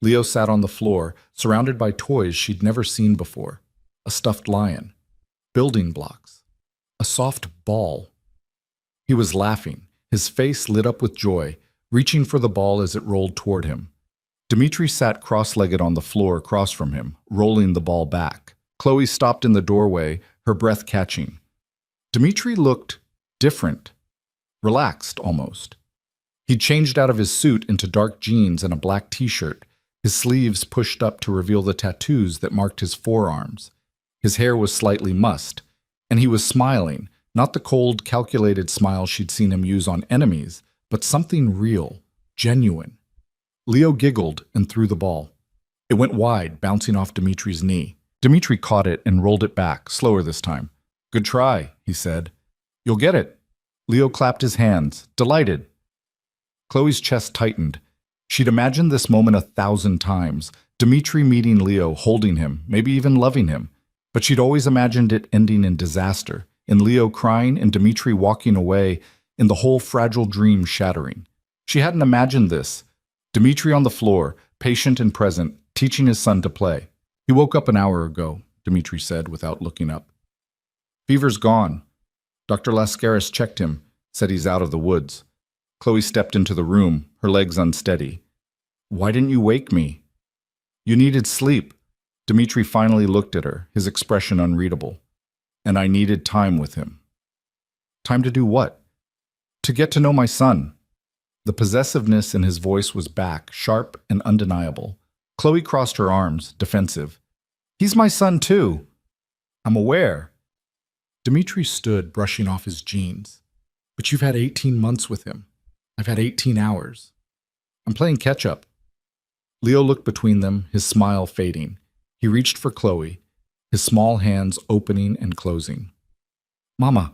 Leo sat on the floor, surrounded by toys she'd never seen before. A stuffed lion, building blocks, a soft ball. He was laughing, his face lit up with joy, reaching for the ball as it rolled toward him. Dmitri sat cross-legged on the floor across from him, rolling the ball back. Chloe stopped in the doorway, her breath catching. Dmitri looked different, relaxed almost. He'd changed out of his suit into dark jeans and a black t-shirt, his sleeves pushed up to reveal the tattoos that marked his forearms. His hair was slightly mussed, and he was smiling, not the cold, calculated smile she'd seen him use on enemies, but something real, genuine. Leo giggled and threw the ball. It went wide, bouncing off Dimitri's knee. Dmitri caught it and rolled it back, slower this time. Good try, he said. You'll get it. Leo clapped his hands, delighted. Chloe's chest tightened. She'd imagined this moment 1,000 times, Dmitri meeting Leo, holding him, maybe even loving him. But she'd always imagined it ending in disaster, in Leo crying and Dmitri walking away, in the whole fragile dream shattering. She hadn't imagined this. Dmitri on the floor, patient and present, teaching his son to play. He woke up an hour ago, Dmitri said without looking up. Fever's gone. Dr. Lascaris checked him, said he's out of the woods. Chloe stepped into the room, her legs unsteady. Why didn't you wake me? You needed sleep. Dmitri finally looked at her, his expression unreadable. And I needed time with him. Time to do what? To get to know my son. The possessiveness in his voice was back, sharp and undeniable. Chloe crossed her arms, defensive. He's my son too. I'm aware. Dmitri stood, brushing off his jeans. But you've had 18 months with him. I've had 18 hours. I'm playing catch-up. Leo looked between them, his smile fading. He reached for Chloe, his small hands opening and closing. Mama.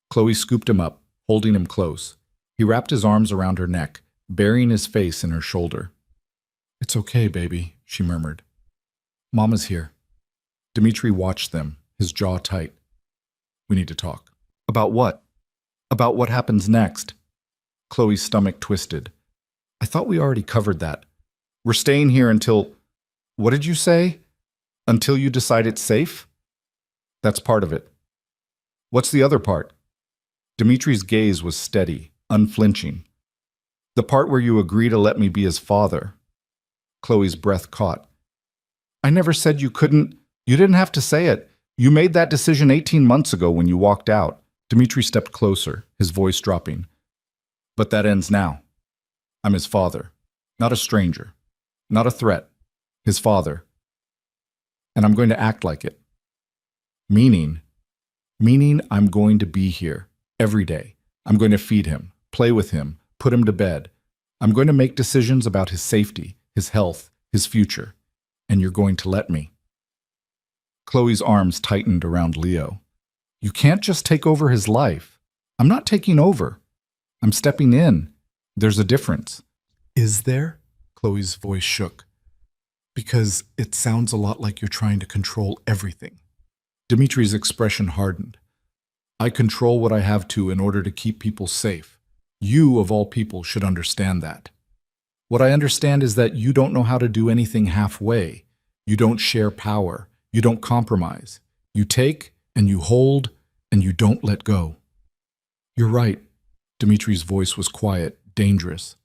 Chloe scooped him up, holding him close. He wrapped his arms around her neck, burying his face in her shoulder. It's okay, baby, she murmured. Mama's here. Dmitri watched them, his jaw tight. We need to talk. About what? About what happens next. Chloe's stomach twisted. I thought we already covered that. We're staying here until... What did you say? Until you decide it's safe? That's part of it. What's the other part? Dimitri's gaze was steady, unflinching. The part where you agree to let me be his father. Chloe's breath caught. I never said you couldn't. You didn't have to say it. You made that decision 18 months ago when you walked out. Dmitri stepped closer, his voice dropping. But that ends now. I'm his father, not a stranger, not a threat. His father. And I'm going to act like it. Meaning I'm going to be here every day. I'm going to feed him, play with him, put him to bed. I'm going to make decisions about his safety, his health, his future. And you're going to let me. Chloe's arms tightened around Leo. You can't just take over his life. I'm not taking over. I'm stepping in. There's a difference. Is there? Chloe's voice shook. Because it sounds a lot like you're trying to control everything. Dimitri's expression hardened. I control what I have to in order to keep people safe. You, of all people, should understand that. What I understand is that you don't know how to do anything halfway. You don't share power. You don't compromise. You take and you hold and you don't let go. You're right. Dimitri's voice was quiet, dangerous.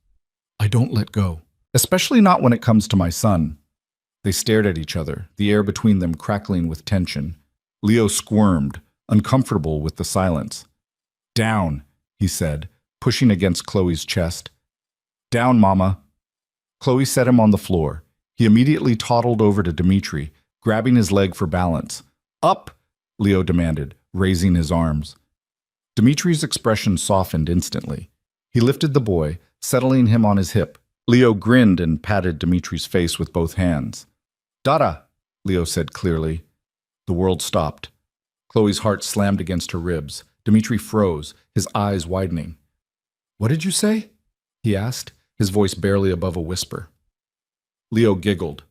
I don't let go. Especially not when it comes to my son. They stared at each other, the air between them crackling with tension. Leo squirmed, uncomfortable with the silence. Down, he said, pushing against Chloe's chest. Down, Mama. Chloe set him on the floor. He immediately toddled over to Dimitri, grabbing his leg for balance. Up, Leo demanded, raising his arms. Dimitri's expression softened instantly. He lifted the boy, settling him on his hip. Leo grinned and patted Dimitri's face with both hands. Dada, Leo said clearly. The world stopped. Chloe's heart slammed against her ribs. Dimitri froze, his eyes widening. What did you say? He asked, his voice barely above a whisper. Leo giggled.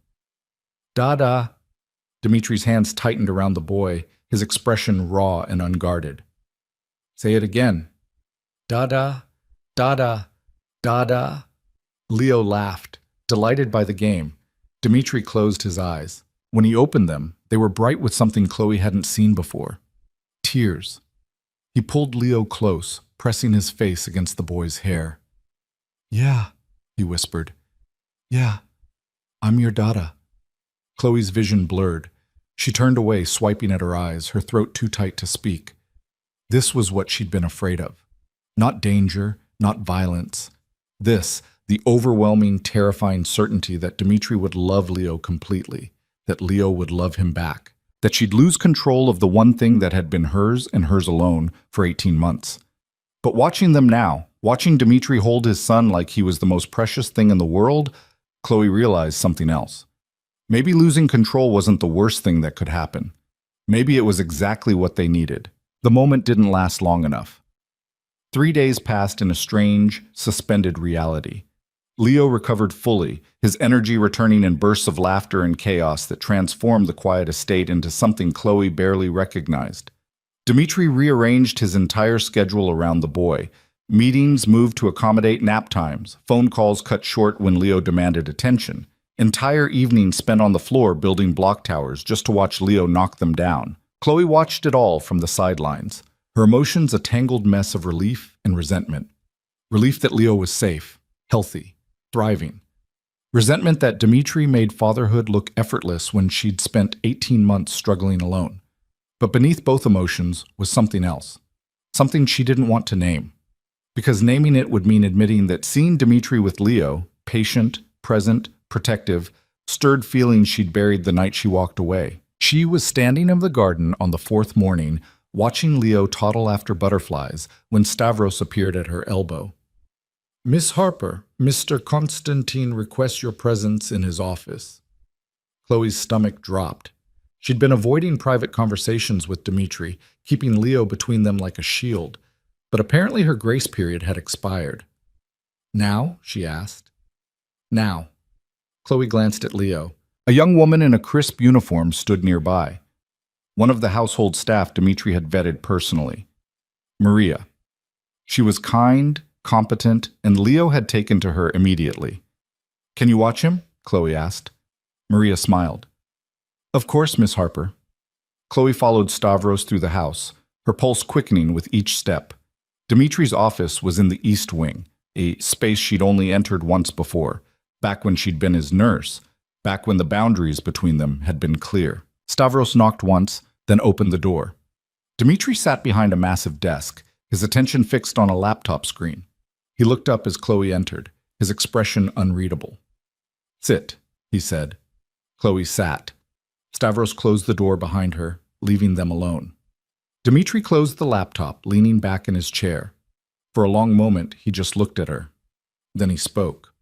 Dada. Dimitri's hands tightened around the boy, his expression raw and unguarded. Say it again. Dada, dada, dada. Leo laughed, delighted by the game. Dimitri closed his eyes. When he opened them, they were bright with something Chloe hadn't seen before. Tears. He pulled Leo close, pressing his face against the boy's hair. Yeah, he whispered. Yeah, I'm your Dada. Chloe's vision blurred. She turned away, swiping at her eyes, her throat too tight to speak. This was what she'd been afraid of. Not danger, not violence. This, the overwhelming, terrifying certainty that Dimitri would love Leo completely, that Leo would love him back, that she'd lose control of the one thing that had been hers and hers alone for 18 months. But watching them now, watching Dimitri hold his son like he was the most precious thing in the world, Chloe realized something else. Maybe losing control wasn't the worst thing that could happen. Maybe it was exactly what they needed. The moment didn't last long enough. 3 days passed in a strange, suspended reality. Leo recovered fully, his energy returning in bursts of laughter and chaos that transformed the quiet estate into something Chloe barely recognized. Dimitri rearranged his entire schedule around the boy. Meetings moved to accommodate nap times, phone calls cut short when Leo demanded attention. Entire evenings spent on the floor building block towers just to watch Leo knock them down. Chloe watched it all from the sidelines, her emotions a tangled mess of relief and resentment. Relief that Leo was safe, healthy, thriving. Resentment that Dimitri made fatherhood look effortless when she'd spent 18 months struggling alone. But beneath both emotions was something else, something she didn't want to name. Because naming it would mean admitting that seeing Dimitri with Leo, patient, present, protective, stirred feelings she'd buried the night she walked away. She was standing in the garden on the 4th morning, watching Leo toddle after butterflies when Stavros appeared at her elbow. Miss Harper, Mr. Constantine requests your presence in his office. Chloe's stomach dropped. She'd been avoiding private conversations with Dimitri, keeping Leo between them like a shield, but apparently her grace period had expired. Now? She asked. Now. Chloe glanced at Leo. A young woman in a crisp uniform stood nearby. One of the household staff Dimitri had vetted personally. Maria. She was kind, competent, and Leo had taken to her immediately. Can you watch him? Chloe asked. Maria smiled. Of course, Miss Harper. Chloe followed Stavros through the house, her pulse quickening with each step. Dimitri's office was in the East Wing, a space she'd only entered once before, back when she'd been his nurse, back when the boundaries between them had been clear. Stavros knocked once, then opened the door. Dimitri sat behind a massive desk, his attention fixed on a laptop screen. He looked up as Chloe entered, his expression unreadable. Sit, he said. Chloe sat. Stavros closed the door behind her, leaving them alone. Dimitri closed the laptop, leaning back in his chair. For a long moment, he just looked at her. Then he spoke.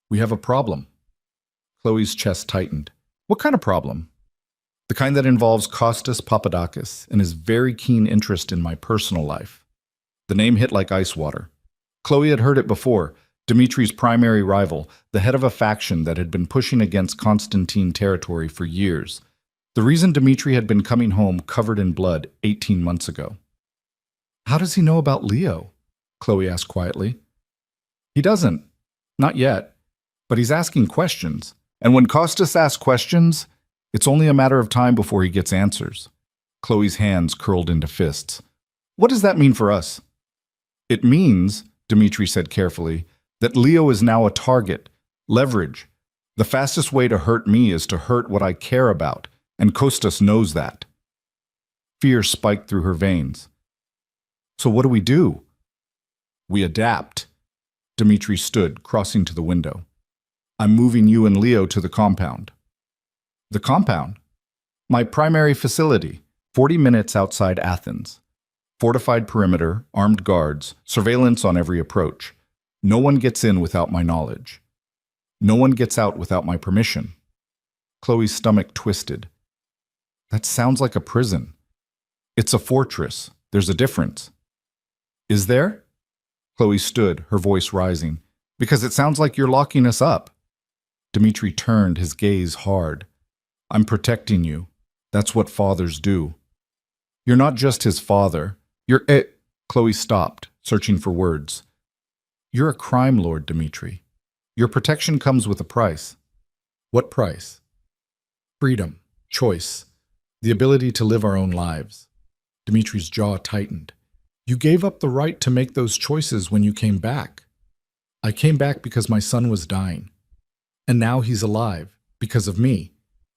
We have a problem. Chloe's chest tightened. What kind of problem? The kind that involves Kostas Papadakis and his very keen interest in my personal life. The name hit like ice water. Chloe had heard it before. Dimitri's primary rival, the head of a faction that had been pushing against Constantine territory for years. The reason Dimitri had been coming home covered in blood 18 months ago. How does he know about Leo? Chloe asked quietly. He doesn't. Not yet. But he's asking questions. And when Costas asks questions, it's only a matter of time before he gets answers. Chloe's hands curled into fists. What does that mean for us? It means, Dimitri said carefully, that Leo is now a target, leverage. The fastest way to hurt me is to hurt what I care about, and Costas knows that. Fear spiked through her veins. So what do we do? We adapt. Dimitri stood, crossing to the window. I'm moving you and Leo to the compound. The compound? My primary facility, 40 minutes outside Athens. Fortified perimeter, armed guards, surveillance on every approach. No one gets in without my knowledge. No one gets out without my permission. Chloe's stomach twisted. That sounds like a prison. It's a fortress. There's a difference. Is there? Chloe stood, her voice rising. Because it sounds like you're locking us up. Dimitri turned, his gaze hard. I'm protecting you. That's what fathers do. You're not just his father. You're Chloe stopped, searching for words. You're a crime lord, Dimitri. Your protection comes with a price. What price? Freedom, choice, the ability to live our own lives. Dimitri's jaw tightened. You gave up the right to make those choices when you came back. I came back because my son was dying. And now he's alive, because of me.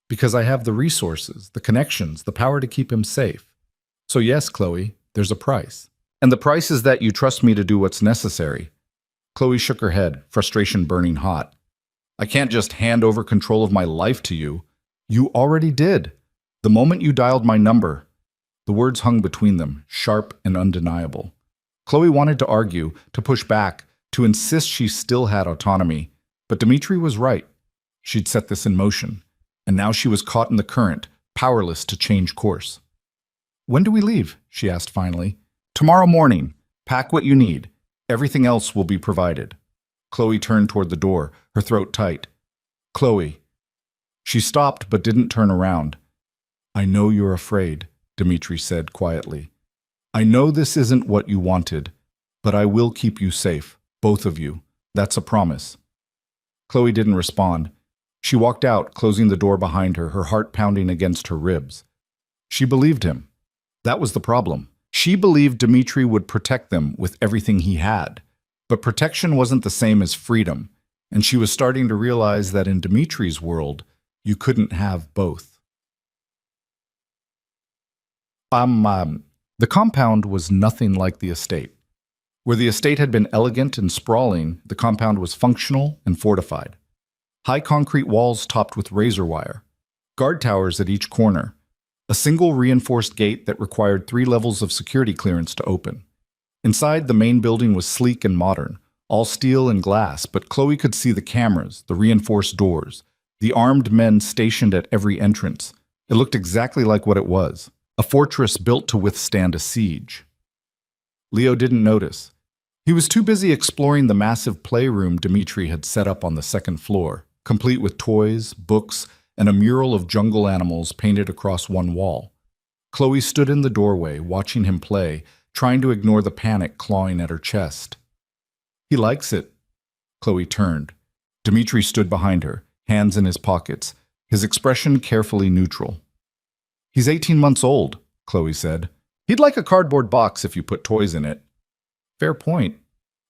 Because I have the resources, the connections, the power to keep him safe. So yes, Chloe, there's a price. And the price is that you trust me to do what's necessary. Chloe shook her head, frustration burning hot. I can't just hand over control of my life to you. You already did. The moment you dialed my number. The words hung between them, sharp and undeniable. Chloe wanted to argue, to push back, to insist she still had autonomy. But Dimitri was right. She'd set this in motion. And now she was caught in the current, powerless to change course. When do we leave? She asked finally. Tomorrow morning. Pack what you need. Everything else will be provided. Chloe turned toward the door, her throat tight. Chloe. She stopped but didn't turn around. I know you're afraid, Dimitri said quietly. I know this isn't what you wanted, but I will keep you safe, both of you. That's a promise. Chloe didn't respond. She walked out, closing the door behind her, her heart pounding against her ribs. She believed him. That was the problem. She believed Dimitri would protect them with everything he had. But protection wasn't the same as freedom, and she was starting to realize that in Dimitri's world, you couldn't have both. The compound was nothing like the estate. Where the estate had been elegant and sprawling, the compound was functional and fortified. High concrete walls topped with razor wire, guard towers at each corner, a single reinforced gate that required 3 levels of security clearance to open. Inside, the main building was sleek and modern, all steel and glass, but Chloe could see the cameras, the reinforced doors, the armed men stationed at every entrance. It looked exactly like what it was, a fortress built to withstand a siege. Leo didn't notice. He was too busy exploring the massive playroom Dimitri had set up on the 2nd floor, complete with toys, books, and a mural of jungle animals painted across one wall. Chloe stood in the doorway, watching him play, trying to ignore the panic clawing at her chest. He likes it. Chloe turned. Dimitri stood behind her, hands in his pockets, his expression carefully neutral. He's 18 months old, Chloe said. He'd like a cardboard box if you put toys in it. Fair point.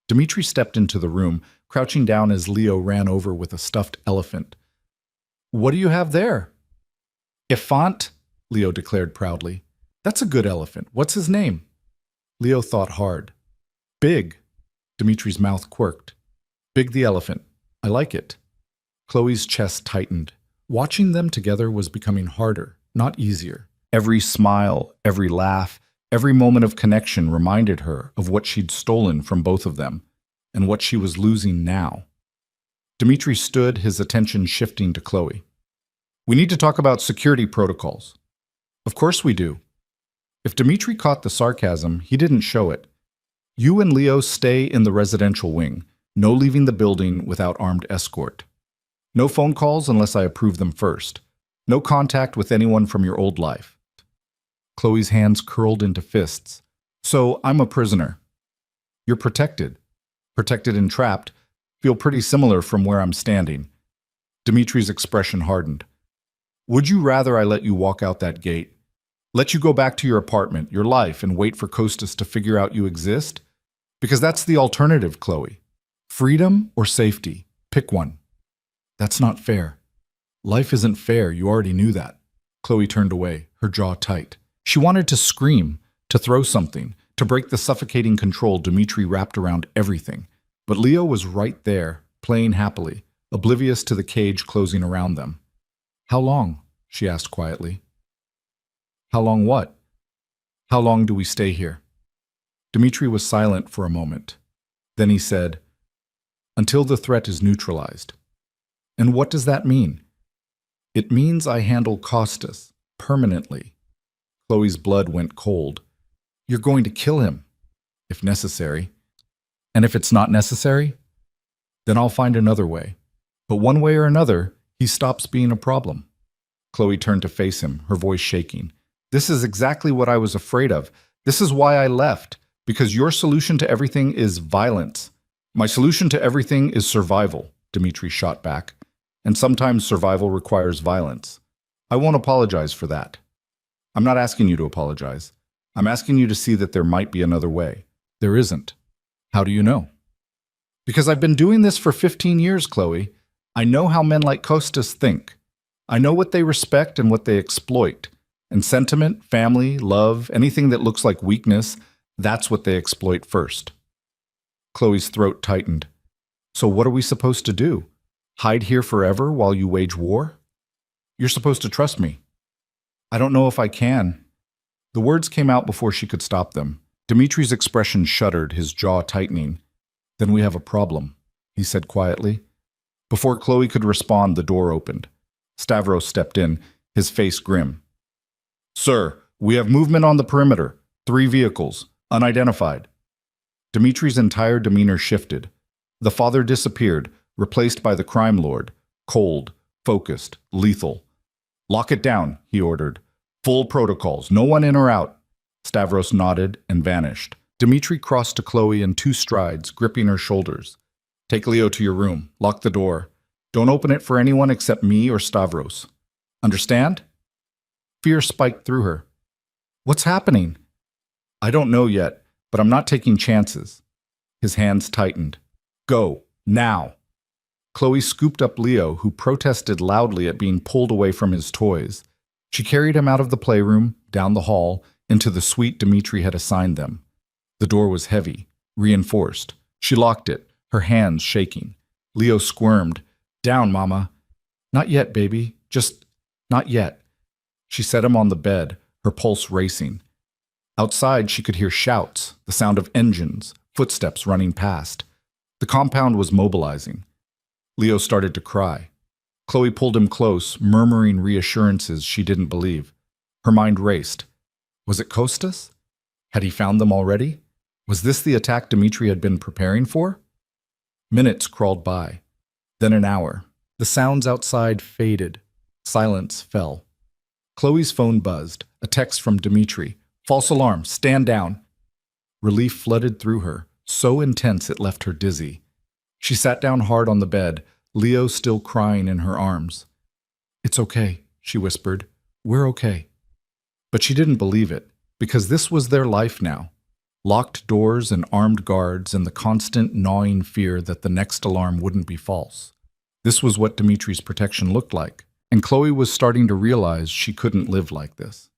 Dimitri stepped into the room, crouching down as Leo ran over with a stuffed elephant. What do you have there? Effant, Leo declared proudly. That's a good elephant. What's his name? Leo thought hard. Big. Dimitri's mouth quirked. Big the elephant. I like it. Chloe's chest tightened. Watching them together was becoming harder, not easier. Every smile, every laugh, every moment of connection reminded her of what she'd stolen from both of them, and what she was losing now. Dimitri stood, his attention shifting to Chloe. We need to talk about security protocols. Of course we do. If Dimitri caught the sarcasm, he didn't show it. You and Leo stay in the residential wing. No leaving the building without armed escort. No phone calls unless I approve them first. No contact with anyone from your old life. Chloe's hands curled into fists. So I'm a prisoner. You're protected. Protected and trapped feel pretty similar from where I'm standing. Dimitri's expression hardened. Would you rather I let you walk out that gate? Let you go back to your apartment, your life, and wait for Costas to figure out you exist? Because that's the alternative, Chloe. Freedom or safety? Pick one. That's not fair. Life isn't fair, you already knew that. Chloe turned away, her jaw tight. She wanted to scream, to throw something, to break the suffocating control Dimitri wrapped around everything. But Leo was right there, playing happily, oblivious to the cage closing around them. How long? She asked quietly. How long what? How long do we stay here? Dimitri was silent for a moment. Then he said, until the threat is neutralized. And what does that mean? It means I handle Costas, permanently. Chloe's blood went cold. You're going to kill him, if necessary. And if it's not necessary, then I'll find another way. But one way or another, he stops being a problem. Chloe turned to face him, her voice shaking. This is exactly what I was afraid of. This is why I left, because your solution to everything is violence. My solution to everything is survival, Dimitri shot back. And sometimes survival requires violence. I won't apologize for that. I'm not asking you to apologize. I'm asking you to see that there might be another way. There isn't. How do you know? Because I've been doing this for 15 years, Chloe. I know how men like Costas think. I know what they respect and what they exploit. And sentiment, family, love, anything that looks like weakness, that's what they exploit first. Chloe's throat tightened. So what are we supposed to do? Hide here forever while you wage war? You're supposed to trust me. I don't know if I can. The words came out before she could stop them. Dimitri's expression shuddered, his jaw tightening. Then we have a problem, he said quietly. Before Chloe could respond, the door opened. Stavros stepped in, his face grim. Sir, we have movement on the perimeter. 3 vehicles, unidentified. Dimitri's entire demeanor shifted. The father disappeared, replaced by the crime lord, cold, focused, lethal. Lock it down, he ordered. Full protocols, no one in or out. Stavros nodded and vanished. Dimitri crossed to Chloe in 2 strides, gripping her shoulders. Take Leo to your room. Lock the door. Don't open it for anyone except me or Stavros. Understand? Fear spiked through her. What's happening? I don't know yet, but I'm not taking chances. His hands tightened. Go, now. Chloe scooped up Leo, who protested loudly at being pulled away from his toys. She carried him out of the playroom, down the hall, into the suite Dimitri had assigned them. The door was heavy, reinforced. She locked it, her hands shaking. Leo squirmed. Down, Mama. Not yet, baby. Just not yet. She set him on the bed, her pulse racing. Outside, she could hear shouts, the sound of engines, footsteps running past. The compound was mobilizing. Leo started to cry. Chloe pulled him close, murmuring reassurances she didn't believe. Her mind raced. Was it Costas? Had he found them already? Was this the attack Dimitri had been preparing for? Minutes crawled by. Then an hour. The sounds outside faded. Silence fell. Chloe's phone buzzed. A text from Dimitri. False alarm. Stand down. Relief flooded through her, so intense it left her dizzy. She sat down hard on the bed, Leo still crying in her arms. It's okay, she whispered. We're okay. But she didn't believe it, because this was their life now. Locked doors and armed guards and the constant gnawing fear that the next alarm wouldn't be false. This was what Dimitri's protection looked like, and Chloe was starting to realize she couldn't live like this.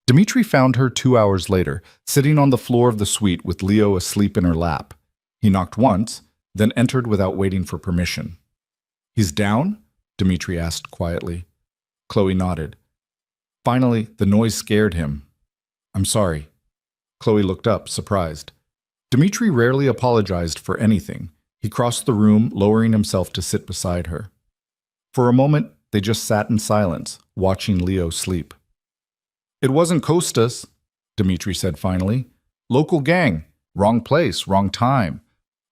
Dimitri found her 2 hours later, sitting on the floor of the suite with Leo asleep in her lap. He knocked once, then entered without waiting for permission. He's down? Dimitri asked quietly. Chloe nodded. Finally, the noise scared him. I'm sorry. Chloe looked up, surprised. Dimitri rarely apologized for anything. He crossed the room, lowering himself to sit beside her. For a moment, they just sat in silence, watching Leo sleep. It wasn't Costas, Dimitri said finally. Local gang. Wrong place, wrong time.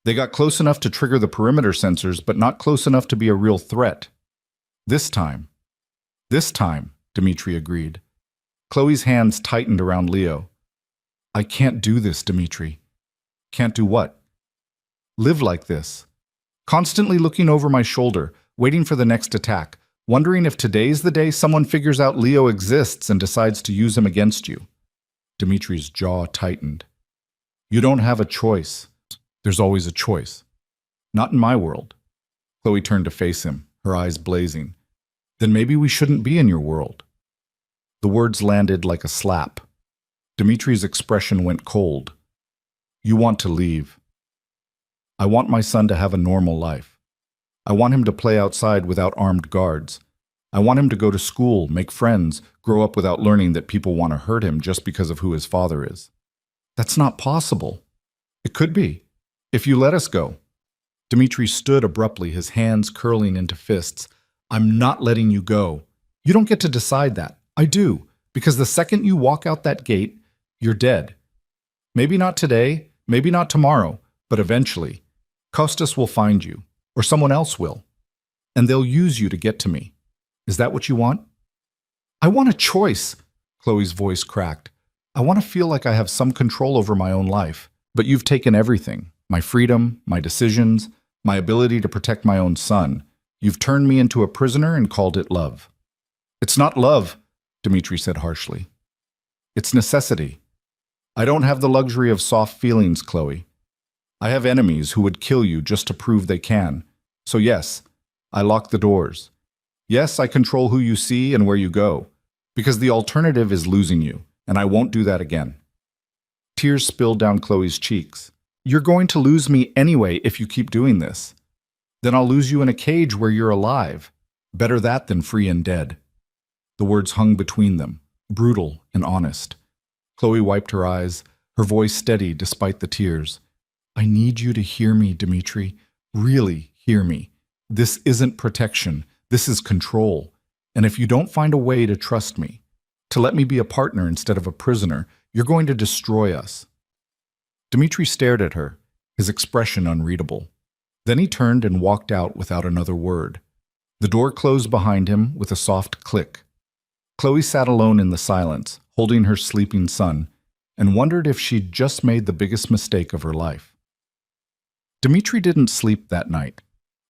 They got close enough to trigger the perimeter sensors, but not close enough to be a real threat. This time, Dmitri agreed. Chloe's hands tightened around Leo. I can't do this, Dmitri. Can't do what? Live like this. Constantly looking over my shoulder, waiting for the next attack, wondering if today's the day someone figures out Leo exists and decides to use him against you. Dmitri's jaw tightened. You don't have a choice. There's always a choice. Not in my world. Chloe turned to face him, her eyes blazing. Then maybe we shouldn't be in your world. The words landed like a slap. Dmitri's expression went cold. You want to leave. I want my son to have a normal life. I want him to play outside without armed guards. I want him to go to school, make friends, grow up without learning that people want to hurt him just because of who his father is. That's not possible. It could be, if you let us go. Dmitri stood abruptly, his hands curling into fists. I'm not letting you go. You don't get to decide that. I do, because the second you walk out that gate, you're dead. Maybe not today, maybe not tomorrow, but eventually, Kostas will find you, or someone else will, and they'll use you to get to me. Is that what you want? I want a choice, Chloe's voice cracked. I want to feel like I have some control over my own life, but you've taken everything, my freedom, my decisions, my ability to protect my own son. You've turned me into a prisoner and called it love. It's not love, Dmitri said harshly. It's necessity. I don't have the luxury of soft feelings, Chloe. I have enemies who would kill you just to prove they can. So yes, I lock the doors. Yes, I control who you see and where you go, because the alternative is losing you, and I won't do that again. Tears spilled down Chloe's cheeks. You're going to lose me anyway if you keep doing this. Then I'll lose you in a cage where you're alive. Better that than free and dead. The words hung between them, brutal and honest. Chloe wiped her eyes, her voice steady despite the tears. I need you to hear me, Dmitri. Really hear me. This isn't protection. This is control. And if you don't find a way to trust me, to let me be a partner instead of a prisoner, you're going to destroy us. Dmitri stared at her, his expression unreadable. Then he turned and walked out without another word. The door closed behind him with a soft click. Chloe sat alone in the silence, holding her sleeping son, and wondered if she'd just made the biggest mistake of her life. Dmitri didn't sleep that night.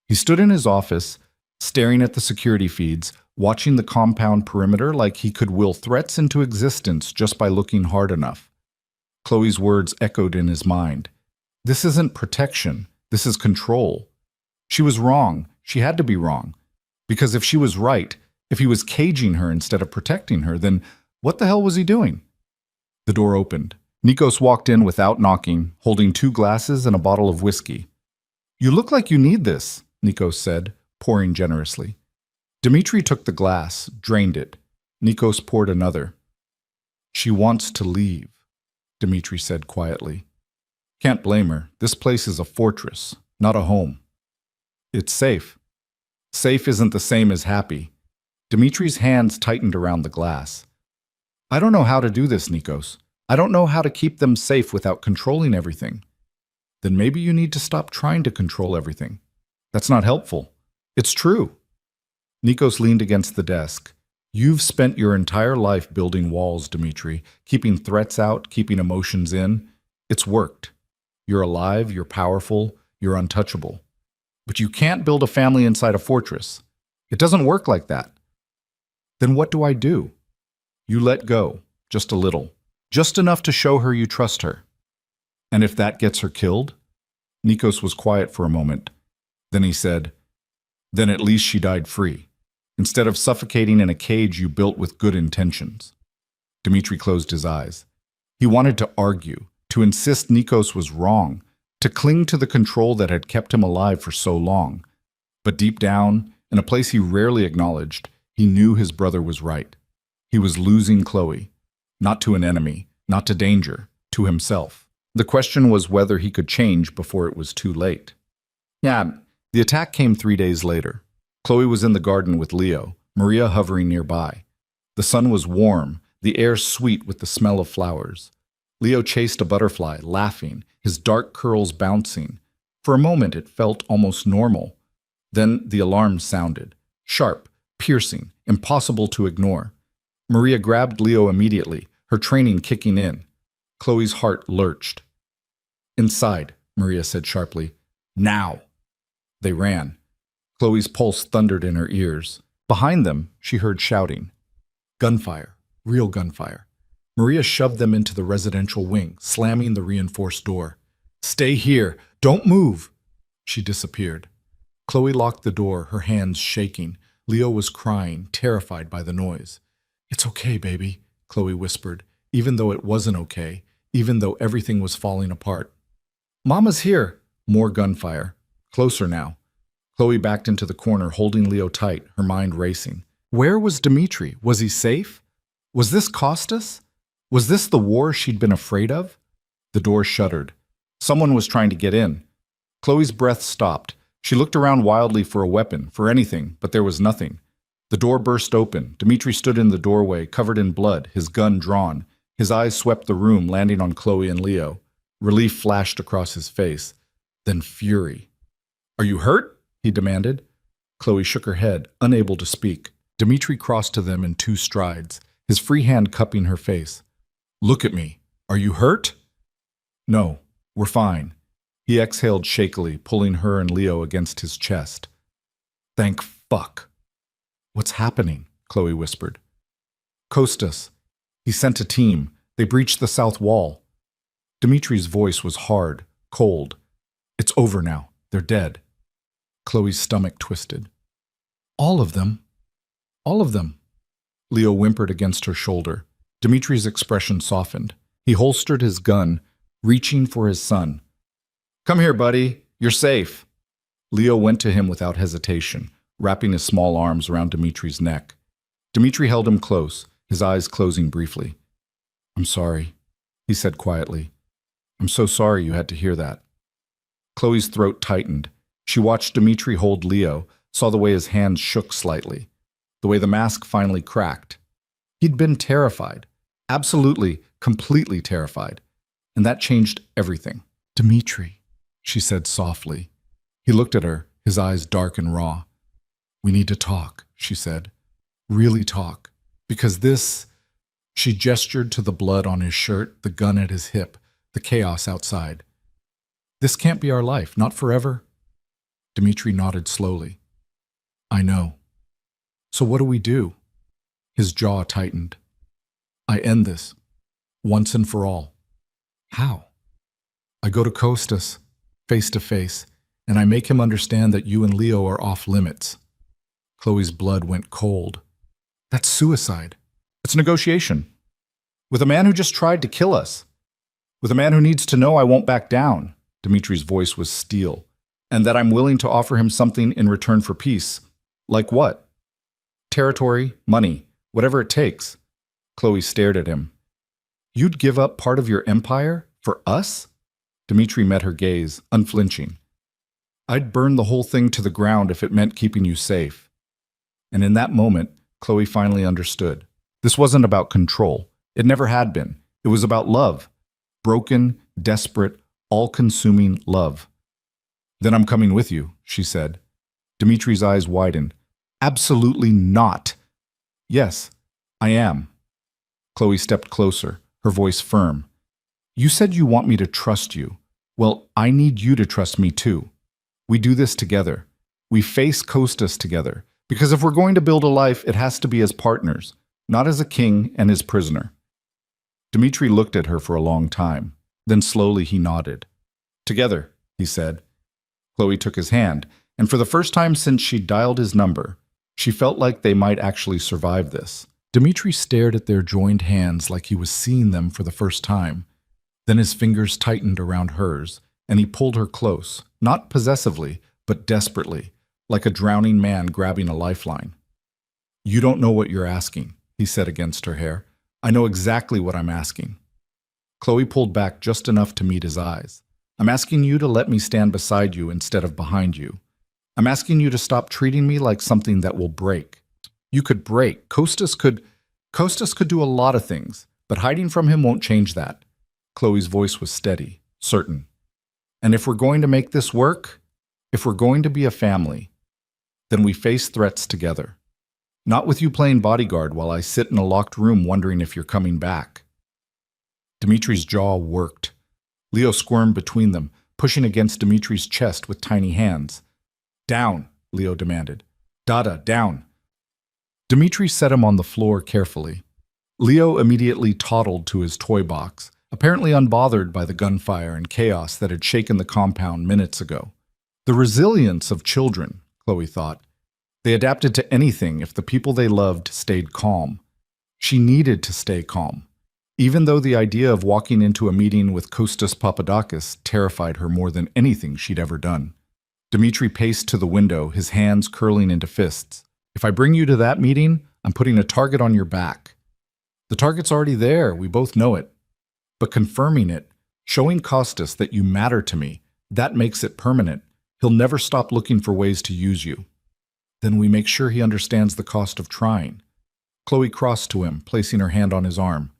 He stood in his office, staring at the security feeds, watching the compound perimeter like he could will threats into existence just by looking hard enough. Chloe's words echoed in his mind. This isn't protection. This is control. She was wrong. She had to be wrong. Because if she was right, if he was caging her instead of protecting her, then what the hell was he doing? The door opened. Nikos walked in without knocking, holding 2 glasses and a bottle of whiskey. You look like you need this, Nikos said, pouring generously. Dmitri took the glass, drained it. Nikos poured another. She wants to leave, Dmitri said quietly. Can't blame her. This place is a fortress, not a home. It's safe. Safe isn't the same as happy. Dmitri's hands tightened around the glass. I don't know how to do this, Nikos. I don't know how to keep them safe without controlling everything. Then maybe you need to stop trying to control everything. That's not helpful. It's true. Nikos leaned against the desk. You've spent your entire life building walls, Dmitri, keeping threats out, keeping emotions in. It's worked. You're alive, you're powerful, you're untouchable. But you can't build a family inside a fortress. It doesn't work like that. Then what do I do? You let go, just a little. Just enough to show her you trust her. And if that gets her killed? Nikos was quiet for a moment. Then he said, then at least she died free, instead of suffocating in a cage you built with good intentions. Dmitri closed his eyes. He wanted to argue, to insist Nikos was wrong, to cling to the control that had kept him alive for so long. But deep down, in a place he rarely acknowledged, he knew his brother was right. He was losing Chloe, not to an enemy, not to danger, to himself. The question was whether he could change before it was too late. Yeah, the attack came 3 days later. Chloe was in the garden with Leo, Maria hovering nearby. The sun was warm, the air sweet with the smell of flowers. Leo chased a butterfly, laughing, his dark curls bouncing. For a moment it felt almost normal. Then the alarm sounded. Sharp, piercing, impossible to ignore. Maria grabbed Leo immediately, her training kicking in. Chloe's heart lurched. "Inside," Maria said sharply. "Now!" They ran. Chloe's pulse thundered in her ears. Behind them, she heard shouting. Gunfire. Real gunfire. Maria shoved them into the residential wing, slamming the reinforced door. "Stay here! Don't move!" She disappeared. Chloe locked the door, her hands shaking. Leo was crying, terrified by the noise. "It's okay, baby," Chloe whispered, even though it wasn't okay, even though everything was falling apart. "Mama's here!" More gunfire. Closer now. Chloe backed into the corner, holding Leo tight, her mind racing. Where was Dmitri? Was he safe? Was this Costas? Was this the war she'd been afraid of? The door shuddered. Someone was trying to get in. Chloe's breath stopped. She looked around wildly for a weapon, for anything, but there was nothing. The door burst open. Dmitri stood in the doorway, covered in blood, his gun drawn. His eyes swept the room, landing on Chloe and Leo. Relief flashed across his face. Then fury. "Are you hurt?" he demanded. Chloe shook her head, unable to speak. Dmitri crossed to them in 2 strides, his free hand cupping her face. "Look at me. Are you hurt?" "No, we're fine." He exhaled shakily, pulling her and Leo against his chest. "Thank fuck." "What's happening?" Chloe whispered. "Costas. He sent a team. They breached the south wall." Dmitri's voice was hard, cold. "It's over now. They're dead." Chloe's stomach twisted. "All of them? All of them?" Leo whimpered against her shoulder. Dmitri's expression softened. He holstered his gun, reaching for his son. "Come here, buddy. You're safe." Leo went to him without hesitation, wrapping his small arms around Dmitri's neck. Dmitri held him close, his eyes closing briefly. "I'm sorry," he said quietly. "I'm so sorry you had to hear that." Chloe's throat tightened. She watched Dmitri hold Leo, saw the way his hands shook slightly, the way the mask finally cracked. He'd been terrified, absolutely, completely terrified, and that changed everything. "Dmitri," she said softly. He looked at her, his eyes dark and raw. "We need to talk," she said. "Really talk. Because this—" She gestured to the blood on his shirt, the gun at his hip, the chaos outside. "This can't be our life, not forever." Dmitri nodded slowly. "I know. So what do we do?" His jaw tightened. "I end this, once and for all." "How?" "I go to Costas, face to face, and I make him understand that you and Leo are off limits." Chloe's blood went cold. "That's suicide." "It's negotiation. With a man who just tried to kill us. With a man who needs to know I won't back down." Dmitri's voice was steel. "And that I'm willing to offer him something in return for peace. Like what?" "Territory, money, whatever it takes." Chloe stared at him. "You'd give up part of your empire? For us?" Dmitri met her gaze, unflinching. "I'd burn the whole thing to the ground if it meant keeping you safe." And in that moment, Chloe finally understood. This wasn't about control. It never had been. It was about love. Broken, desperate, all-consuming love. "Then I'm coming with you," she said. Dmitri's eyes widened. "Absolutely not." "Yes, I am." Chloe stepped closer, her voice firm. "You said you want me to trust you. Well, I need you to trust me too. We do this together. We face Costas together. Because if we're going to build a life, it has to be as partners, not as a king and his prisoner." Dmitri looked at her for a long time. Then slowly he nodded. "Together," he said. Chloe took his hand, and for the first time since she dialed his number, she felt like they might actually survive this. Dmitri stared at their joined hands like he was seeing them for the first time. Then his fingers tightened around hers, and he pulled her close, not possessively, but desperately, like a drowning man grabbing a lifeline. "You don't know what you're asking," he said against her hair. "I know exactly what I'm asking." Chloe pulled back just enough to meet his eyes. "I'm asking you to let me stand beside you instead of behind you. I'm asking you to stop treating me like something that will break. You could break. Costas could do a lot of things, but hiding from him won't change that." Chloe's voice was steady, certain. And if we're going to make this work, if we're going to be a family, then we face threats together. Not with you playing bodyguard while I sit in a locked room wondering if you're coming back. Dimitri's jaw worked. Leo squirmed between them, pushing against Dimitri's chest with tiny hands. Down, Leo demanded. Dada, down. Dimitri set him on the floor carefully. Leo immediately toddled to his toy box, apparently unbothered by the gunfire and chaos that had shaken the compound minutes ago. The resilience of children, Chloe thought. They adapted to anything if the people they loved stayed calm. She needed to stay calm, even though the idea of walking into a meeting with Kostas Papadakis terrified her more than anything she'd ever done. Dimitri paced to the window, his hands curling into fists. If I bring you to that meeting, I'm putting a target on your back. The target's already there, we both know it. But confirming it, showing Kostas that you matter to me, that makes it permanent. He'll never stop looking for ways to use you. Then we make sure he understands the cost of trying. Chloe crossed to him, placing her hand on his arm.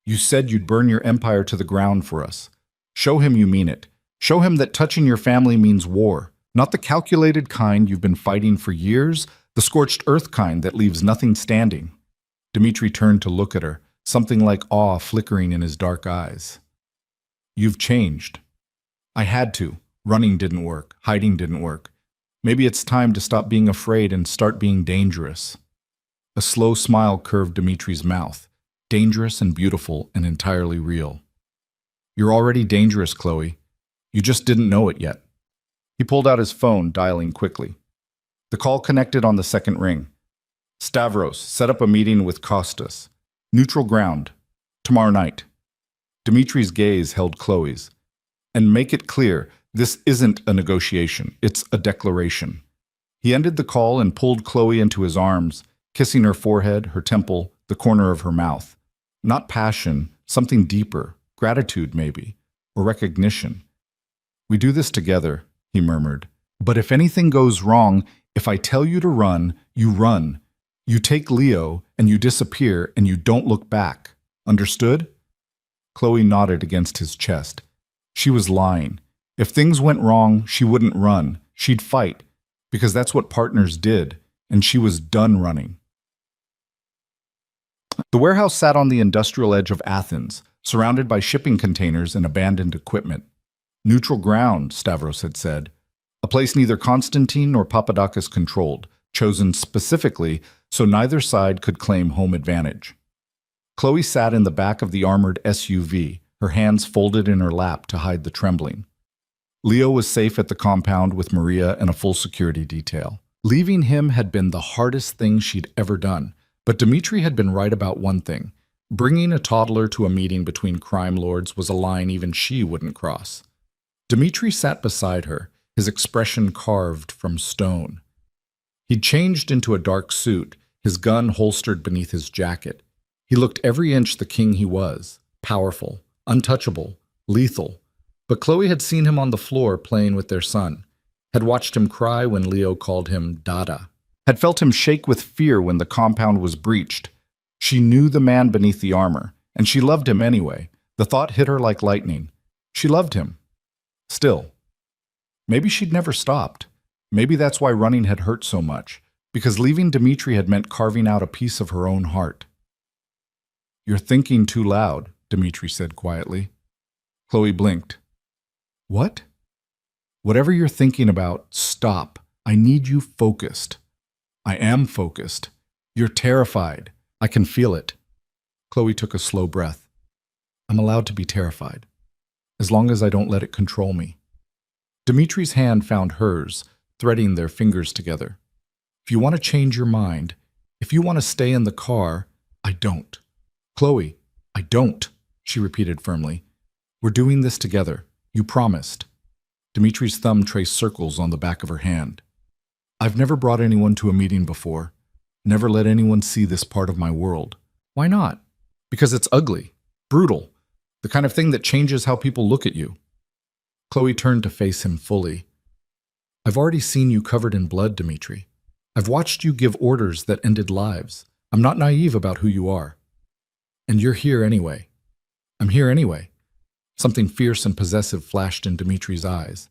You said you'd burn your empire to the ground for us. Show him you mean it. Show him that touching your family means war. Not the calculated kind you've been fighting for years, the scorched earth kind that leaves nothing standing. Dimitri turned to look at her, something like awe flickering in his dark eyes. You've changed. I had to. Running didn't work. Hiding didn't work. Maybe it's time to stop being afraid and start being dangerous. A slow smile curved Dimitri's mouth, dangerous and beautiful and entirely real. You're already dangerous, Chloe. You just didn't know it yet. He pulled out his phone, dialing quickly. The call connected on the second ring. Stavros, set up a meeting with Kostas. Neutral ground. Tomorrow night. Dimitri's gaze held Chloe's. And make it clear, this isn't a negotiation, it's a declaration. He ended the call and pulled Chloe into his arms, kissing her forehead, her temple, the corner of her mouth. Not passion, something deeper, gratitude maybe, or recognition. We do this together, he murmured. But if anything goes wrong, if I tell you to run, you run. You take Leo, and you disappear, and you don't look back. Understood? Chloe nodded against his chest. She was lying. If things went wrong, she wouldn't run. She'd fight, because that's what partners did, and she was done running. The warehouse sat on the industrial edge of Athens, surrounded by shipping containers and abandoned equipment. Neutral ground, Stavros had said. A place neither Constantine nor Papadakis controlled, chosen specifically so neither side could claim home advantage. Chloe sat in the back of the armored SUV, her hands folded in her lap to hide the trembling. Leo was safe at the compound with Maria and a full security detail. Leaving him had been the hardest thing she'd ever done, but Dimitri had been right about one thing. Bringing a toddler to a meeting between crime lords was a line even she wouldn't cross. Dimitri sat beside her, his expression carved from stone. He'd changed into a dark suit, his gun holstered beneath his jacket. He looked every inch the king he was, powerful, untouchable, lethal. But Chloe had seen him on the floor playing with their son, had watched him cry when Leo called him Dada, had felt him shake with fear when the compound was breached. She knew the man beneath the armor, and she loved him anyway. The thought hit her like lightning. She loved him. Still. Maybe she'd never stopped. Maybe that's why running had hurt so much, because leaving Dimitri had meant carving out a piece of her own heart. You're thinking too loud, Dimitri said quietly. Chloe blinked. What? Whatever you're thinking about, stop. I need you focused. I am focused. You're terrified. I can feel it. Chloe took a slow breath. I'm allowed to be terrified, as long as I don't let it control me. Dimitri's hand found hers, threading their fingers together. If you want to change your mind, if you want to stay in the car, I don't. Chloe, I don't, she repeated firmly. We're doing this together. You promised. Dimitri's thumb traced circles on the back of her hand. I've never brought anyone to a meeting before. Never let anyone see this part of my world. Why not? Because it's ugly, brutal, the kind of thing that changes how people look at you. Chloe turned to face him fully. I've already seen you covered in blood, Dimitri. I've watched you give orders that ended lives. I'm not naive about who you are. And you're here anyway. I'm here anyway. Something fierce and possessive flashed in Dimitri's eyes.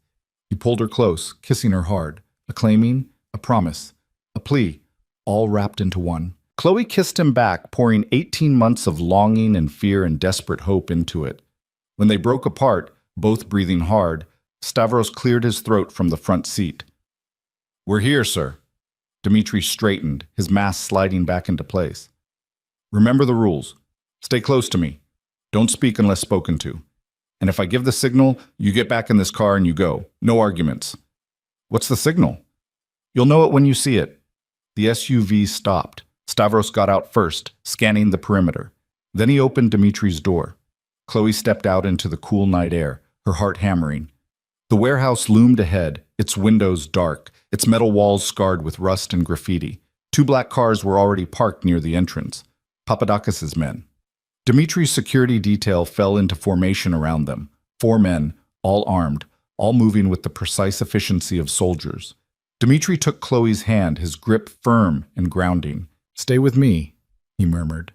He pulled her close, kissing her hard, a claiming, a promise, a plea, all wrapped into one. Chloe kissed him back, pouring 18 months of longing and fear and desperate hope into it. When they broke apart, both breathing hard, Stavros cleared his throat from the front seat. "We're here, sir." Dimitri straightened, his mask sliding back into place. "Remember the rules. Stay close to me. Don't speak unless spoken to. And if I give the signal, you get back in this car and you go. No arguments." "What's the signal?" "You'll know it when you see it." The SUV stopped. Stavros got out first, scanning the perimeter. Then he opened Dimitri's door. Chloe stepped out into the cool night air, her heart hammering. The warehouse loomed ahead, its windows dark, its metal walls scarred with rust and graffiti. 2 black cars were already parked near the entrance. Papadakis's men. Dimitri's security detail fell into formation around them. 4 men, all armed, all moving with the precise efficiency of soldiers. Dimitri took Chloe's hand, his grip firm and grounding. "Stay with me," he murmured.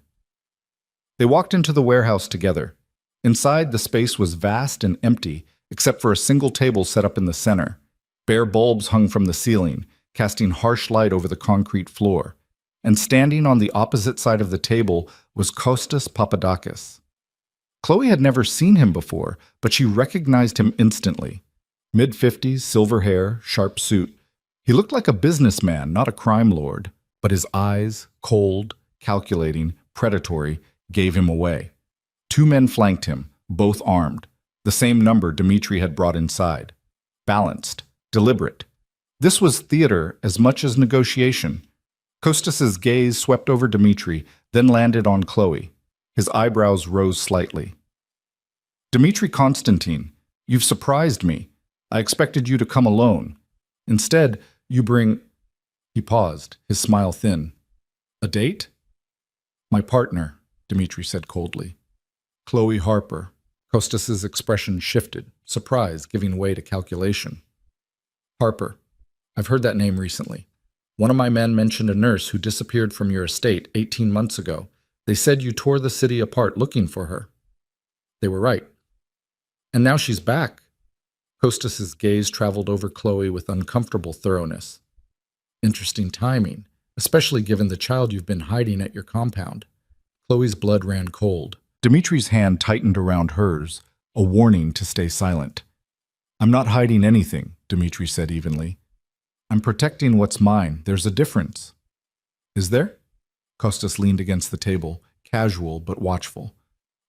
They walked into the warehouse together. Inside, the space was vast and empty, except for a single table set up in the center. Bare bulbs hung from the ceiling, casting harsh light over the concrete floor. And standing on the opposite side of the table was Kostas Papadakis. Chloe had never seen him before, but she recognized him instantly. Mid-50s, silver hair, sharp suit. He looked like a businessman, not a crime lord, but his eyes, cold, calculating, predatory, gave him away. 2 men flanked him, both armed, the same number Dimitri had brought inside. Balanced, deliberate. This was theater as much as negotiation. Kostas's gaze swept over Dimitri, then landed on Chloe. His eyebrows rose slightly. "Dimitri Konstantin, you've surprised me. I expected you to come alone. Instead, you bring—" He paused, his smile thin. "A date?" "My partner," Dimitri said coldly. "Chloe Harper." Kostas's expression shifted, surprise giving way to calculation. "Harper. I've heard that name recently. One of my men mentioned a nurse who disappeared from your estate 18 months ago. They said you tore the city apart looking for her." They were right. "And now she's back." Kostas's gaze traveled over Chloe with uncomfortable thoroughness. "Interesting timing, especially given the child you've been hiding at your compound." Chloe's blood ran cold. Dimitri's hand tightened around hers, a warning to stay silent. "I'm not hiding anything," Dimitri said evenly. "I'm protecting what's mine. There's a difference." "Is there?" Kostas leaned against the table, casual but watchful.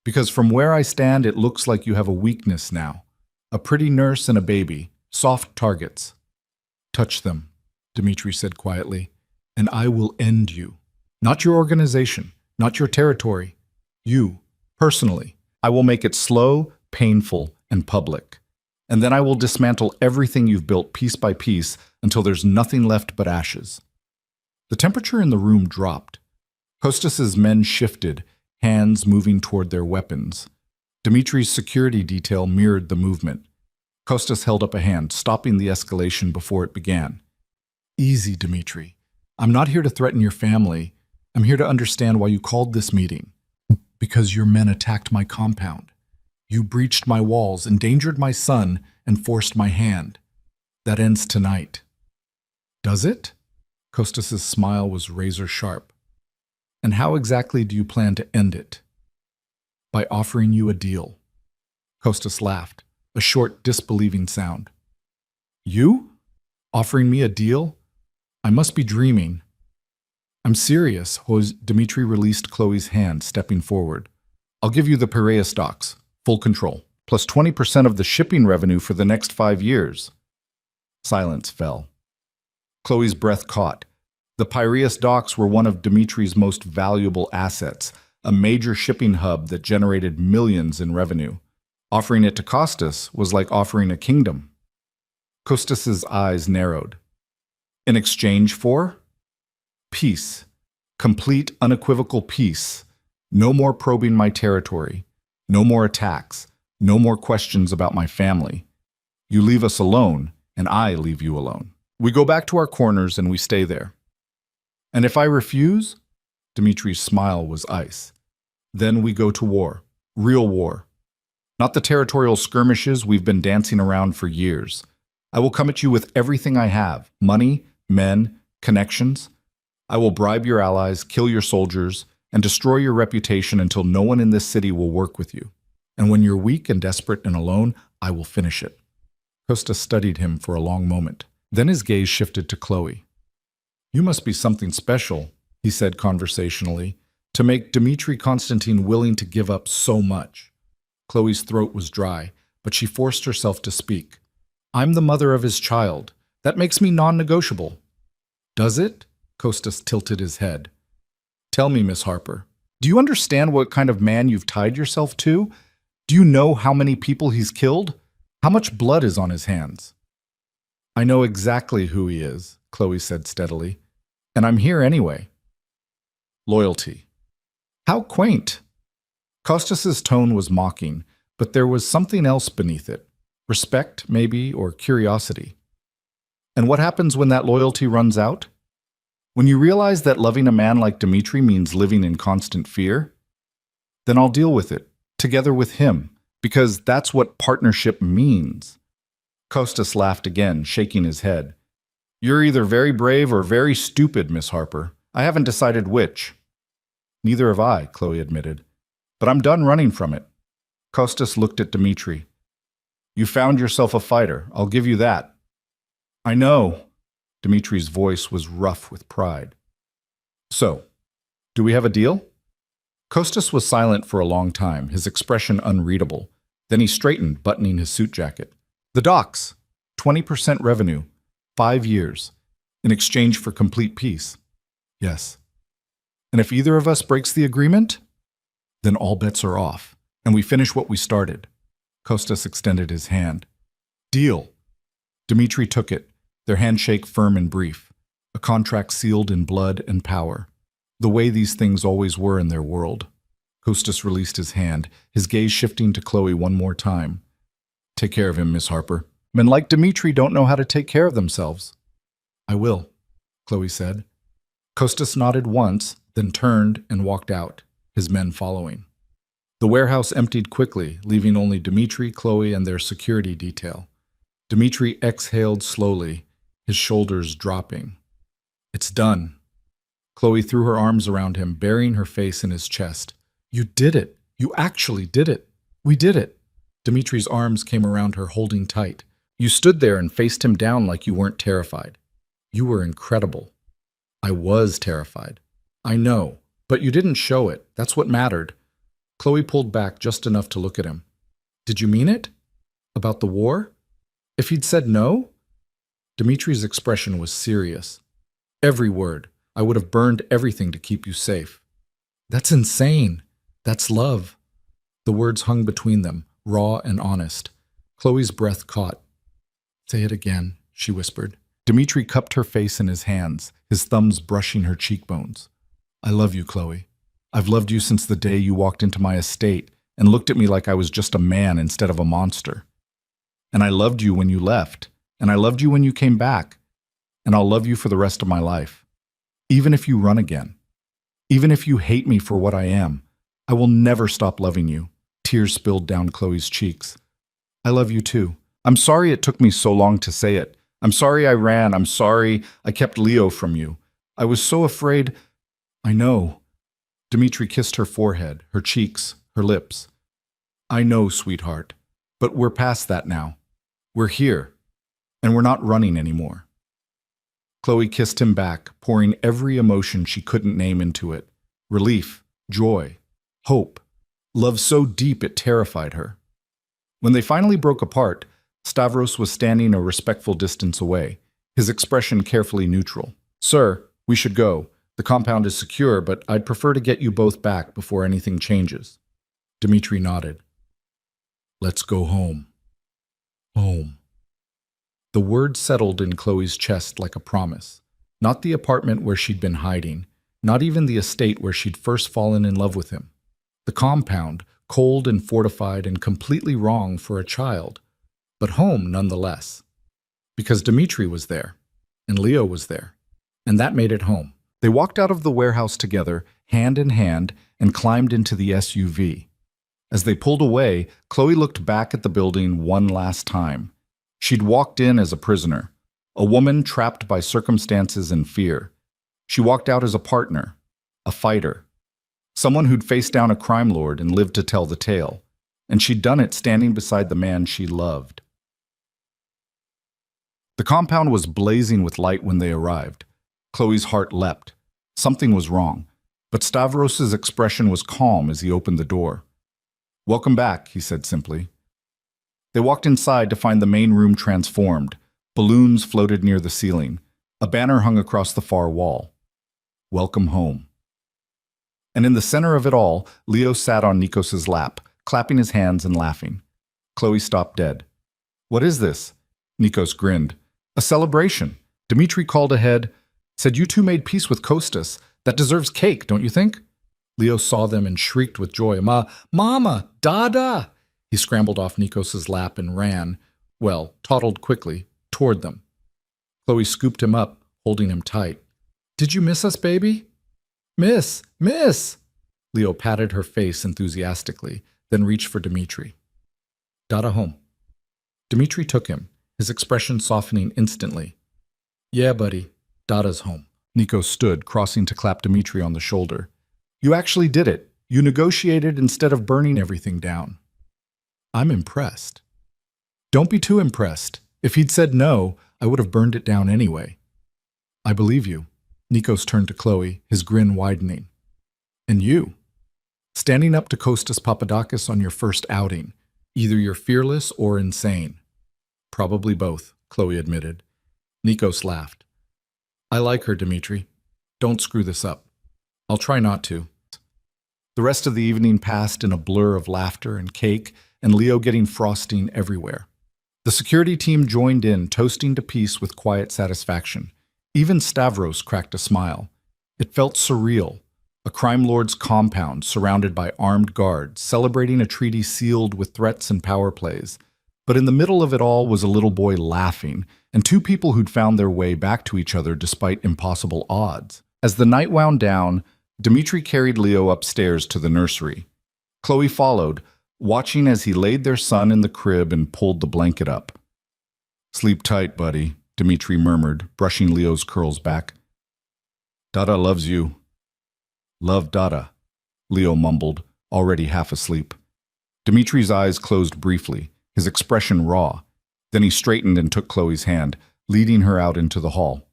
"Because from where I stand, it looks like you have a weakness now. A pretty nurse and a baby, soft targets." "Touch them," Dimitri said quietly, "and I will end you. Not your organization, not your territory. You, personally. I will make it slow, painful, and public. And then I will dismantle everything you've built piece by piece until there's nothing left but ashes." The temperature in the room dropped. Kostas's men shifted, hands moving toward their weapons. Dimitri's security detail mirrored the movement. Kostas held up a hand, stopping the escalation before it began. "Easy, Dimitri. I'm not here to threaten your family. I'm here to understand why you called this meeting. Because your men attacked my compound. You breached my walls, endangered my son, and forced my hand. That ends tonight." "Does it?" Kostas's smile was razor sharp. "And how exactly do you plan to end it?" "By offering you a deal." Kostas laughed, a short, disbelieving sound. "You? Offering me a deal? I must be dreaming." "I'm serious." Dimitri released Chloe's hand, stepping forward. "I'll give you the Piraeus docks, full control, plus 20% of the shipping revenue for the next 5 years. Silence fell. Chloe's breath caught. The Piraeus docks were one of Dimitri's most valuable assets, a major shipping hub that generated millions in revenue. Offering it to Kostas was like offering a kingdom. Kostas's eyes narrowed. "In exchange for?" "Peace. Complete, unequivocal peace. No more probing my territory. No more attacks. No more questions about my family. You leave us alone, and I leave you alone. We go back to our corners and we stay there. And if I refuse?" Dimitri's smile was ice. "Then we go to war. Real war. Not the territorial skirmishes we've been dancing around for years. I will come at you with everything I have: money, men, connections. I will bribe your allies, kill your soldiers, and destroy your reputation until no one in this city will work with you. And when you're weak and desperate and alone, I will finish it." Costa studied him for a long moment. Then his gaze shifted to Chloe. "You must be something special," he said conversationally, "to make Dmitri Konstantin willing to give up so much." Chloe's throat was dry, but she forced herself to speak. "I'm the mother of his child. That makes me non-negotiable." "Does it?" Costas tilted his head. "Tell me, Miss Harper, do you understand what kind of man you've tied yourself to? Do you know how many people he's killed? How much blood is on his hands?" "I know exactly who he is," Chloe said steadily, "and I'm here anyway." Loyalty. How quaint! Costas's tone was mocking, but there was something else beneath it. Respect, maybe, or curiosity. And what happens when that loyalty runs out? When you realize that loving a man like Dmitri means living in constant fear? Then I'll deal with it, together with him, because that's what partnership means. Costas laughed again, shaking his head. "You're either very brave or very stupid, Miss Harper. I haven't decided which." "Neither have I," Chloe admitted. "But I'm done running from it." Costas looked at Dmitri. "You found yourself a fighter, I'll give you that." "I know." Dmitri's voice was rough with pride. "So, do we have a deal?" Costas was silent for a long time, his expression unreadable. Then he straightened, buttoning his suit jacket. "The docks. 20% revenue. 5 years. In exchange for complete peace." "Yes." "And if either of us breaks the agreement?" "Then all bets are off, and we finish what we started." Costas extended his hand. "Deal." Dmitri took it, their handshake firm and brief, a contract sealed in blood and power, the way these things always were in their world. Costas released his hand, his gaze shifting to Chloe one more time. "Take care of him, Miss Harper. Men like Dmitri don't know how to take care of themselves." "I will," Chloe said. Costas nodded once, then turned and walked out, his men following. The warehouse emptied quickly, leaving only Dmitri, Chloe, and their security detail. Dmitri exhaled slowly, his shoulders dropping. "It's done." Chloe threw her arms around him, burying her face in his chest. "You did it. You actually did it. We did it." Dmitri's arms came around her, holding tight. "You stood there and faced him down like you weren't terrified. You were incredible." "I was terrified." "I know, but you didn't show it. That's what mattered." Chloe pulled back just enough to look at him. "Did you mean it? About the war? If he'd said no?" Dmitri's expression was serious. "Every word. I would have burned everything to keep you safe." "That's insane. That's love." The words hung between them, raw and honest. Chloe's breath caught. "Say it again," she whispered. Dmitri cupped her face in his hands, his thumbs brushing her cheekbones. "I love you, Chloe. I've loved you since the day you walked into my estate and looked at me like I was just a man instead of a monster. And I loved you when you left, and I loved you when you came back, and I'll love you for the rest of my life. Even if you run again. Even if you hate me for what I am, I will never stop loving you." Tears spilled down Chloe's cheeks. "I love you too. I'm sorry it took me so long to say it. I'm sorry I ran. I'm sorry I kept Leo from you. I was so afraid." "I know." Dmitri kissed her forehead, her cheeks, her lips. "I know, sweetheart. But we're past that now. We're here. And we're not running anymore." Chloe kissed him back, pouring every emotion she couldn't name into it. Relief, joy, hope, love so deep it terrified her. When they finally broke apart, Stavros was standing a respectful distance away, his expression carefully neutral. "Sir, we should go. The compound is secure, but I'd prefer to get you both back before anything changes." Dmitri nodded. "Let's go home." Home. The word settled in Chloe's chest like a promise. Not the apartment where she'd been hiding, not even the estate where she'd first fallen in love with him. The compound, cold and fortified and completely wrong for a child, but home nonetheless. Because Dmitri was there, and Leo was there, and that made it home. They walked out of the warehouse together, hand in hand, and climbed into the SUV. As they pulled away, Chloe looked back at the building one last time. She'd walked in as a prisoner, a woman trapped by circumstances and fear. She walked out as a partner, a fighter, someone who'd faced down a crime lord and lived to tell the tale. And she'd done it standing beside the man she loved. The compound was blazing with light when they arrived. Chloe's heart leapt. Something was wrong, but Stavros's expression was calm as he opened the door. "Welcome back," he said simply. They walked inside to find the main room transformed. Balloons floated near the ceiling. A banner hung across the far wall. "Welcome home." And in the center of it all, Leo sat on Nikos's lap, clapping his hands and laughing. Chloe stopped dead. "What is this?" Nikos grinned. "A celebration. Dmitri called ahead, said you two made peace with Kostas. That deserves cake, don't you think?" Leo saw them and shrieked with joy. Mama! Dada!" He scrambled off Nikos's lap and ran, toddled quickly, toward them. Chloe scooped him up, holding him tight. "Did you miss us, baby?" Miss! Leo patted her face enthusiastically, then reached for Dmitri. "Dada home." Dmitri took him, his expression softening instantly. "Yeah, buddy, Dada's home." Nico stood, crossing to clap Dmitri on the shoulder. "You actually did it. You negotiated instead of burning everything down." "I'm impressed." "Don't be too impressed. If he'd said no, I would have burned it down anyway." "I believe you." Nikos turned to Chloe, his grin widening. "And you? Standing up to Kostas Papadakis on your first outing. Either you're fearless or insane." "Probably both," Chloe admitted. Nikos laughed. "I like her, Dmitri. Don't screw this up." "I'll try not to." The rest of the evening passed in a blur of laughter and cake, and Leo getting frosting everywhere. The security team joined in, toasting to peace with quiet satisfaction. Even Stavros cracked a smile. It felt surreal. A crime lord's compound surrounded by armed guards, celebrating a treaty sealed with threats and power plays. But in the middle of it all was a little boy laughing, and two people who'd found their way back to each other despite impossible odds. As the night wound down, Dmitri carried Leo upstairs to the nursery. Chloe followed, watching as he laid their son in the crib and pulled the blanket up. "Sleep tight, buddy," Dmitri murmured, brushing Leo's curls back. "Dada loves you." "Love Dada," Leo mumbled, already half asleep. Dmitri's eyes closed briefly, his expression raw. Then he straightened and took Chloe's hand, leading her out into the hall.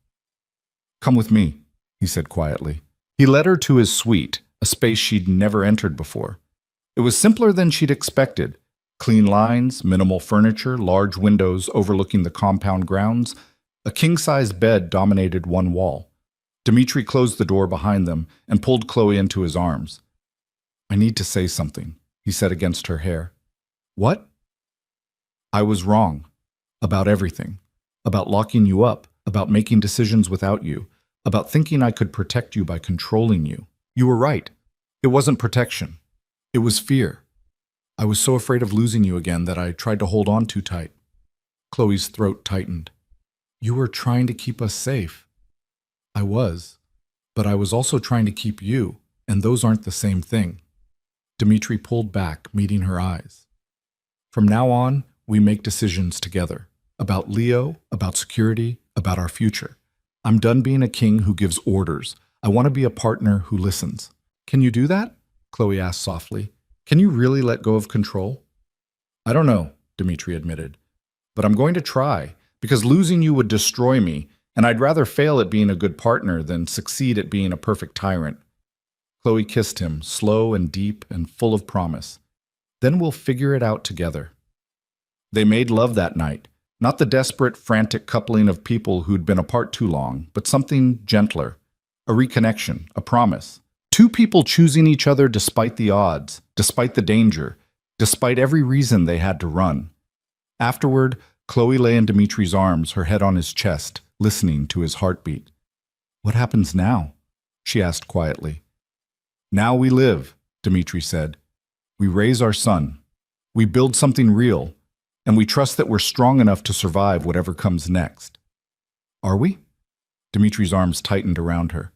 "Come with me," he said quietly. He led her to his suite, a space she'd never entered before. It was simpler than she'd expected. Clean lines, minimal furniture, large windows overlooking the compound grounds. A king-size bed dominated one wall. Dmitri closed the door behind them and pulled Chloe into his arms. "I need to say something," he said against her hair. "What?" "I was wrong. About everything. About locking you up. About making decisions without you. About thinking I could protect you by controlling you. You were right. It wasn't protection. It was fear. I was so afraid of losing you again that I tried to hold on too tight." Chloe's throat tightened. "You were trying to keep us safe." "I was. But I was also trying to keep you, and those aren't the same thing." Dmitri pulled back, meeting her eyes. "From now on, we make decisions together. About Leo, about security, about our future. I'm done being a king who gives orders. I want to be a partner who listens." "Can you do that?" Chloe asked softly. "Can you really let go of control?" "I don't know," Dmitri admitted. "But I'm going to try, because losing you would destroy me, and I'd rather fail at being a good partner than succeed at being a perfect tyrant." Chloe kissed him, slow and deep and full of promise. "Then we'll figure it out together." They made love that night, not the desperate, frantic coupling of people who'd been apart too long, but something gentler, a reconnection, a promise. Two people choosing each other despite the odds, despite the danger, despite every reason they had to run. Afterward, Chloe lay in Dmitri's arms, her head on his chest, listening to his heartbeat. "What happens now?" she asked quietly. "Now we live," Dmitri said. "We raise our son. We build something real, and we trust that we're strong enough to survive whatever comes next." "Are we?" Dmitri's arms tightened around her.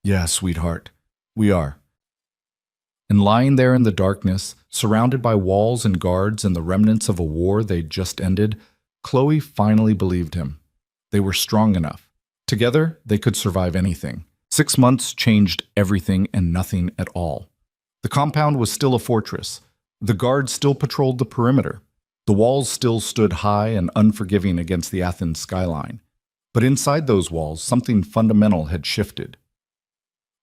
"Yeah, sweetheart, we are." And lying there in the darkness, surrounded by walls and guards and the remnants of a war they'd just ended, Chloe finally believed him. They were strong enough. Together, they could survive anything. 6 months changed everything and nothing at all. The compound was still a fortress. The guards still patrolled the perimeter. The walls still stood high and unforgiving against the Athens skyline. But inside those walls, something fundamental had shifted.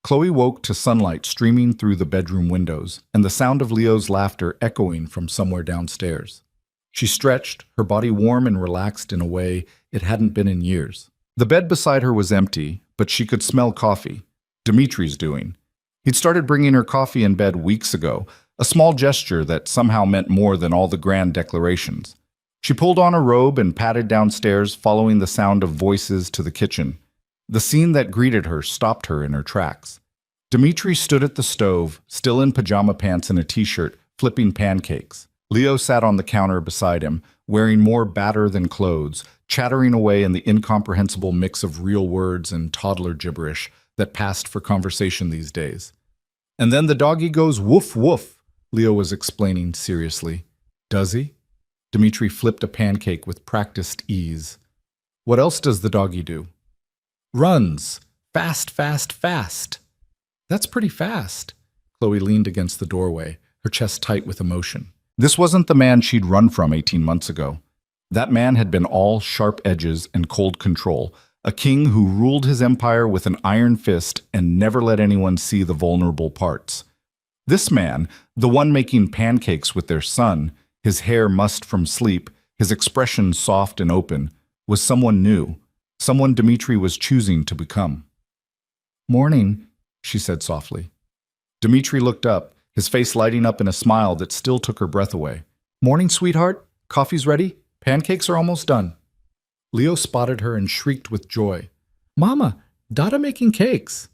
Chloe woke to sunlight streaming through the bedroom windows and the sound of Leo's laughter echoing from somewhere downstairs. She stretched, her body warm and relaxed in a way it hadn't been in years. The bed beside her was empty, but she could smell coffee. Dimitri's doing. He'd started bringing her coffee in bed weeks ago, a small gesture that somehow meant more than all the grand declarations. She pulled on a robe and padded downstairs, following the sound of voices to the kitchen. The scene that greeted her stopped her in her tracks. Dimitri stood at the stove, still in pajama pants and a t-shirt, flipping pancakes. Leo sat on the counter beside him, wearing more batter than clothes, chattering away in the incomprehensible mix of real words and toddler gibberish that passed for conversation these days. And then the doggy goes woof woof, Leo was explaining seriously. Does he? Dimitri flipped a pancake with practiced ease. What else does the doggy do? Runs. Fast, fast, fast. That's pretty fast. Chloe leaned against the doorway, her chest tight with emotion. This wasn't the man she'd run from 18 months ago. That man had been all sharp edges and cold control, a king who ruled his empire with an iron fist and never let anyone see the vulnerable parts. This man, the one making pancakes with their son, his hair mussed from sleep, his expression soft and open, was someone new, someone Dimitri was choosing to become. Morning, she said softly. Dimitri looked up, his face lighting up in a smile that still took her breath away. Morning, sweetheart. Coffee's ready. Pancakes are almost done. Leo spotted her and shrieked with joy. Mama, Dada making cakes.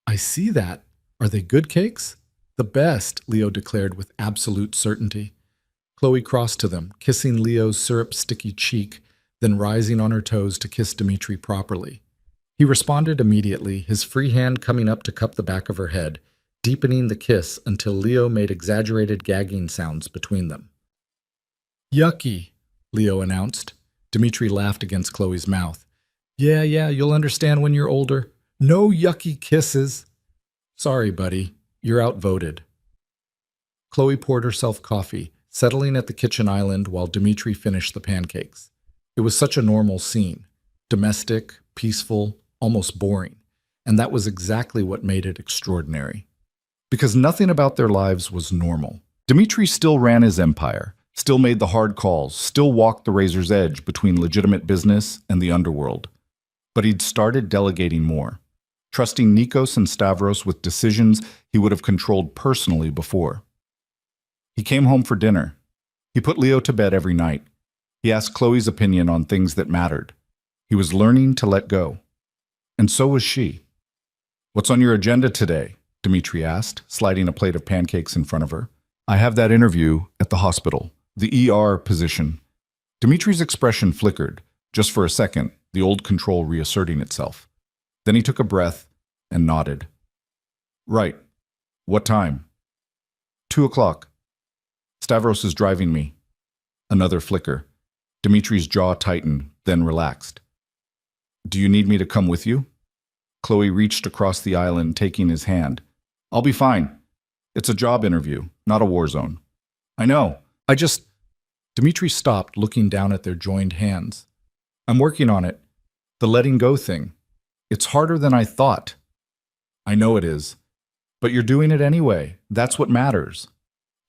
I see that. Are they good cakes? The best, Leo declared with absolute certainty. Chloe crossed to them, kissing Leo's syrup-sticky cheek, then rising on her toes to kiss Dimitri properly. He responded immediately, his free hand coming up to cup the back of her head, deepening the kiss until Leo made exaggerated gagging sounds between them. Yucky, Leo announced. Dimitri laughed against Chloe's mouth. Yeah, you'll understand when you're older. No yucky kisses. Sorry, buddy. You're outvoted. Chloe poured herself coffee, settling at the kitchen island while Dimitri finished the pancakes. It was such a normal scene. Domestic, peaceful, almost boring. And that was exactly what made it extraordinary. Because nothing about their lives was normal. Dimitri still ran his empire, still made the hard calls, still walked the razor's edge between legitimate business and the underworld. But he'd started delegating more, trusting Nikos and Stavros with decisions he would have controlled personally before. He came home for dinner. He put Leo to bed every night. He asked Chloe's opinion on things that mattered. He was learning to let go. And so was she. What's on your agenda today? Dimitri asked, sliding a plate of pancakes in front of her. I have that interview at the hospital, the ER position. Dimitri's expression flickered, just for a second, the old control reasserting itself. Then he took a breath and nodded. Right. What time? 2:00. Stavros is driving me. Another flicker. Dimitri's jaw tightened, then relaxed. Do you need me to come with you? Chloe reached across the island, taking his hand. I'll be fine. It's a job interview, not a war zone. I know. Dimitri stopped, looking down at their joined hands. I'm working on it. The letting go thing. It's harder than I thought. I know it is. But you're doing it anyway. That's what matters.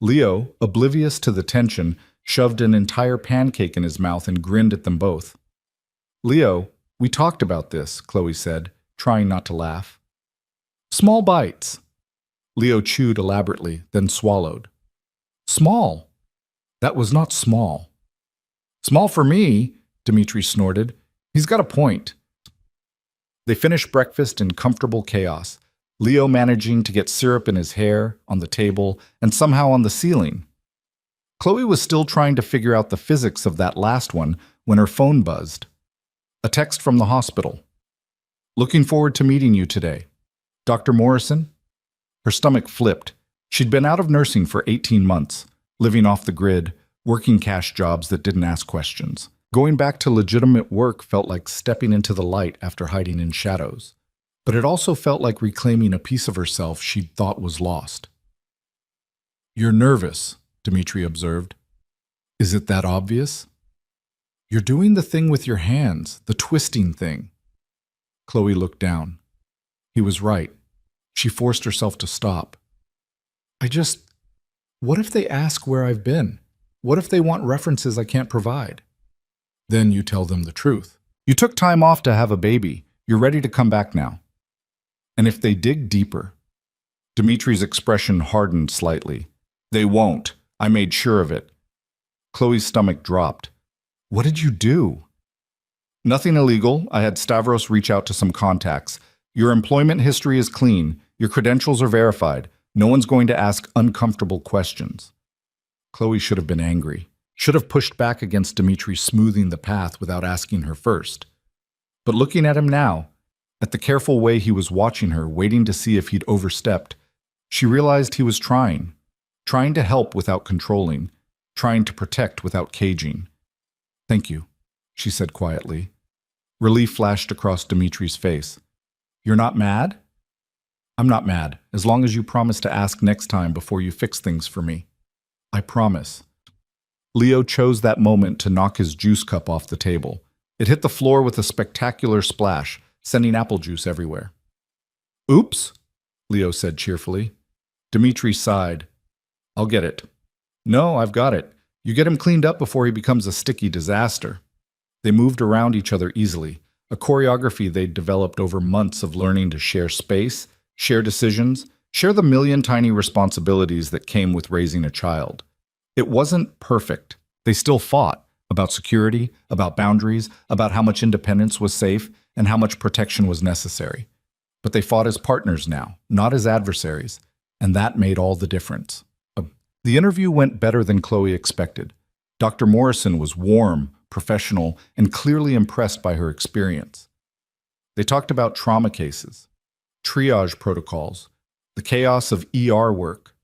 Leo, oblivious to the tension, shoved an entire pancake in his mouth and grinned at them both. Leo, we talked about this, Chloe said, trying not to laugh. Small bites. Leo chewed elaborately, then swallowed. Small. That was not small. Small for me, Dimitri snorted. He's got a point. They finished breakfast in comfortable chaos, Leo managing to get syrup in his hair, on the table, and somehow on the ceiling. Chloe was still trying to figure out the physics of that last one when her phone buzzed. A text from the hospital. Looking forward to meeting you today. Dr. Morrison? Her stomach flipped. She'd been out of nursing for 18 months, living off the grid, working cash jobs that didn't ask questions. Going back to legitimate work felt like stepping into the light after hiding in shadows. But it also felt like reclaiming a piece of herself she'd thought was lost. "You're nervous," Dmitri observed. "Is it that obvious?" "You're doing the thing with your hands, the twisting thing." Chloe looked down. He was right. She forced herself to stop. What if they ask where I've been? What if they want references I can't provide?" "Then you tell them the truth. You took time off to have a baby. You're ready to come back now." "And if they dig deeper?" Dimitri's expression hardened slightly. "They won't. I made sure of it." Chloe's stomach dropped. "What did you do?" "Nothing illegal. I had Stavros reach out to some contacts. Your employment history is clean. Your credentials are verified. No one's going to ask uncomfortable questions." Chloe should have been angry. Should have pushed back against Dmitri smoothing the path without asking her first. But looking at him now, at the careful way he was watching her, waiting to see if he'd overstepped, she realized he was trying to help without controlling, trying to protect without caging. "Thank you," she said quietly. Relief flashed across Dimitri's face. "You're not mad?" "I'm not mad, as long as you promise to ask next time before you fix things for me." "I promise." Leo chose that moment to knock his juice cup off the table. It hit the floor with a spectacular splash, sending apple juice everywhere. "Oops," Leo said cheerfully. Dmitri sighed. "I'll get it." "No, I've got it. You get him cleaned up before he becomes a sticky disaster." They moved around each other easily, a choreography they'd developed over months of learning to share space, share decisions, share the million tiny responsibilities that came with raising a child. It wasn't perfect. They still fought about security, about boundaries, about how much independence was safe and how much protection was necessary. But they fought as partners now, not as adversaries, and that made all the difference. The interview went better than Chloe expected. Dr. Morrison was warm, professional, and clearly impressed by her experience. They talked about trauma cases, triage protocols, the chaos of ER work.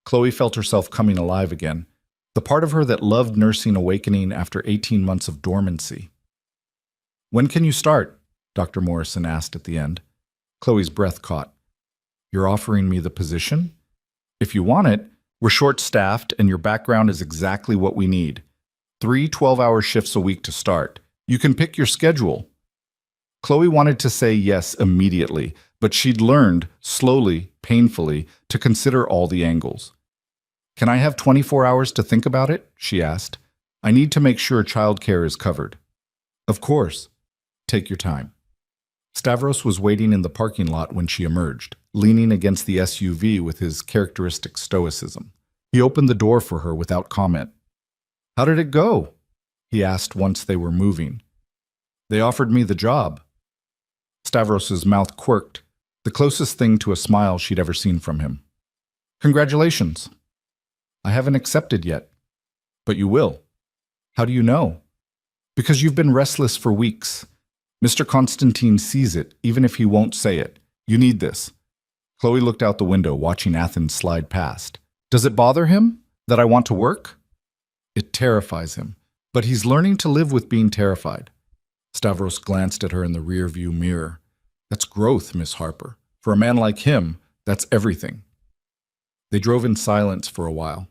Chloe felt herself coming alive again, the part of her that loved nursing awakening after 18 months of dormancy. "When can you start?" Dr. Morrison asked at the end. Chloe's breath caught. "You're offering me the position? If you want it, we're short-staffed and your background is exactly what we need. 3 12-hour shifts a week to start. You can pick your schedule." Chloe wanted to say yes immediately, but she'd learned, slowly, painfully, to consider all the angles. "Can I have 24 hours to think about it?" she asked. "I need to make sure childcare is covered." "Of course. Take your time." Stavros was waiting in the parking lot when she emerged, leaning against the SUV with his characteristic stoicism. He opened the door for her without comment. "How did it go?" he asked once they were moving. "They offered me the job." Stavros's mouth quirked, the closest thing to a smile she'd ever seen from him. "Congratulations." "I haven't accepted yet." "But you will." "How do you know?" "Because you've been restless for weeks. Mr. Constantine sees it, even if he won't say it. You need this." Chloe looked out the window, watching Athens slide past. "Does it bother him that I want to work?" "It terrifies him, but he's learning to live with being terrified." Stavros glanced at her in the rear-view mirror. "That's growth, Miss Harper. For a man like him, that's everything." They drove in silence for a while.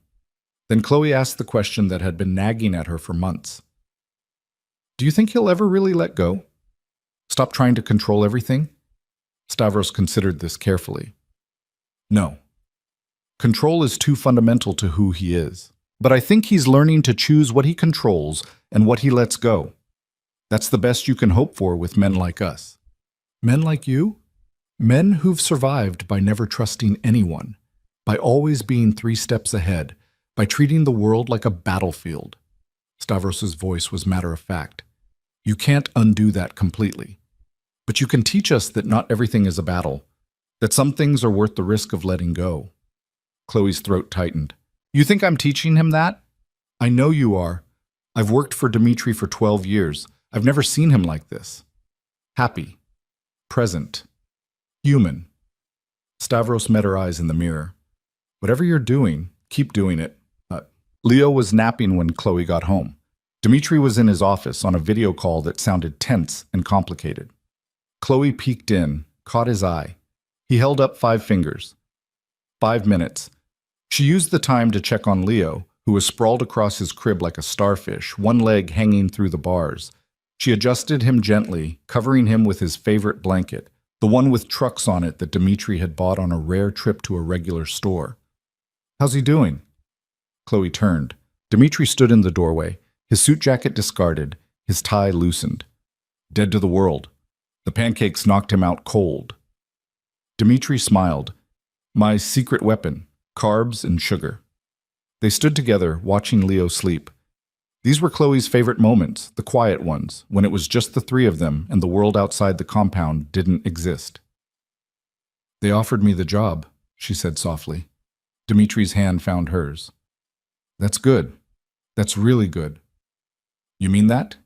Then Chloe asked the question that had been nagging at her for months. "Do you think he'll ever really let go? Stop trying to control everything?" Stavros considered this carefully. "No. Control is too fundamental to who he is. But I think he's learning to choose what he controls and what he lets go. That's the best you can hope for with men like us." "Men like you?" "Men who've survived by never trusting anyone, by always being 3 steps ahead, by treating the world like a battlefield." Stavros's voice was matter-of-fact. "You can't undo that completely. But you can teach us that not everything is a battle, that some things are worth the risk of letting go." Chloe's throat tightened. "You think I'm teaching him that?" "I know you are. I've worked for Dmitri for 12 years. I've never seen him like this. Happy. Present. Human." Stavros met her eyes in the mirror. Whatever you're doing, keep doing it. Leo was napping when Chloe got home. Dmitri was in his office on a video call that sounded tense and complicated. Chloe peeked in, caught his eye. He held up 5 fingers. 5 minutes. She used the time to check on Leo, who was sprawled across his crib like a starfish, one leg hanging through the bars. She adjusted him gently, covering him with his favorite blanket, the one with trucks on it that Dmitri had bought on a rare trip to a regular store. "How's he doing?" Chloe turned. Dmitri stood in the doorway, his suit jacket discarded, his tie loosened. Dead to the world. The pancakes knocked him out cold. Dmitri smiled. "My secret weapon, carbs and sugar." They stood together, watching Leo sleep. These were Chloe's favorite moments, the quiet ones, when it was just the 3 of them and the world outside the compound didn't exist. "They offered me the job," she said softly. Dmitri's hand found hers. "That's good. That's really good." "You mean that?"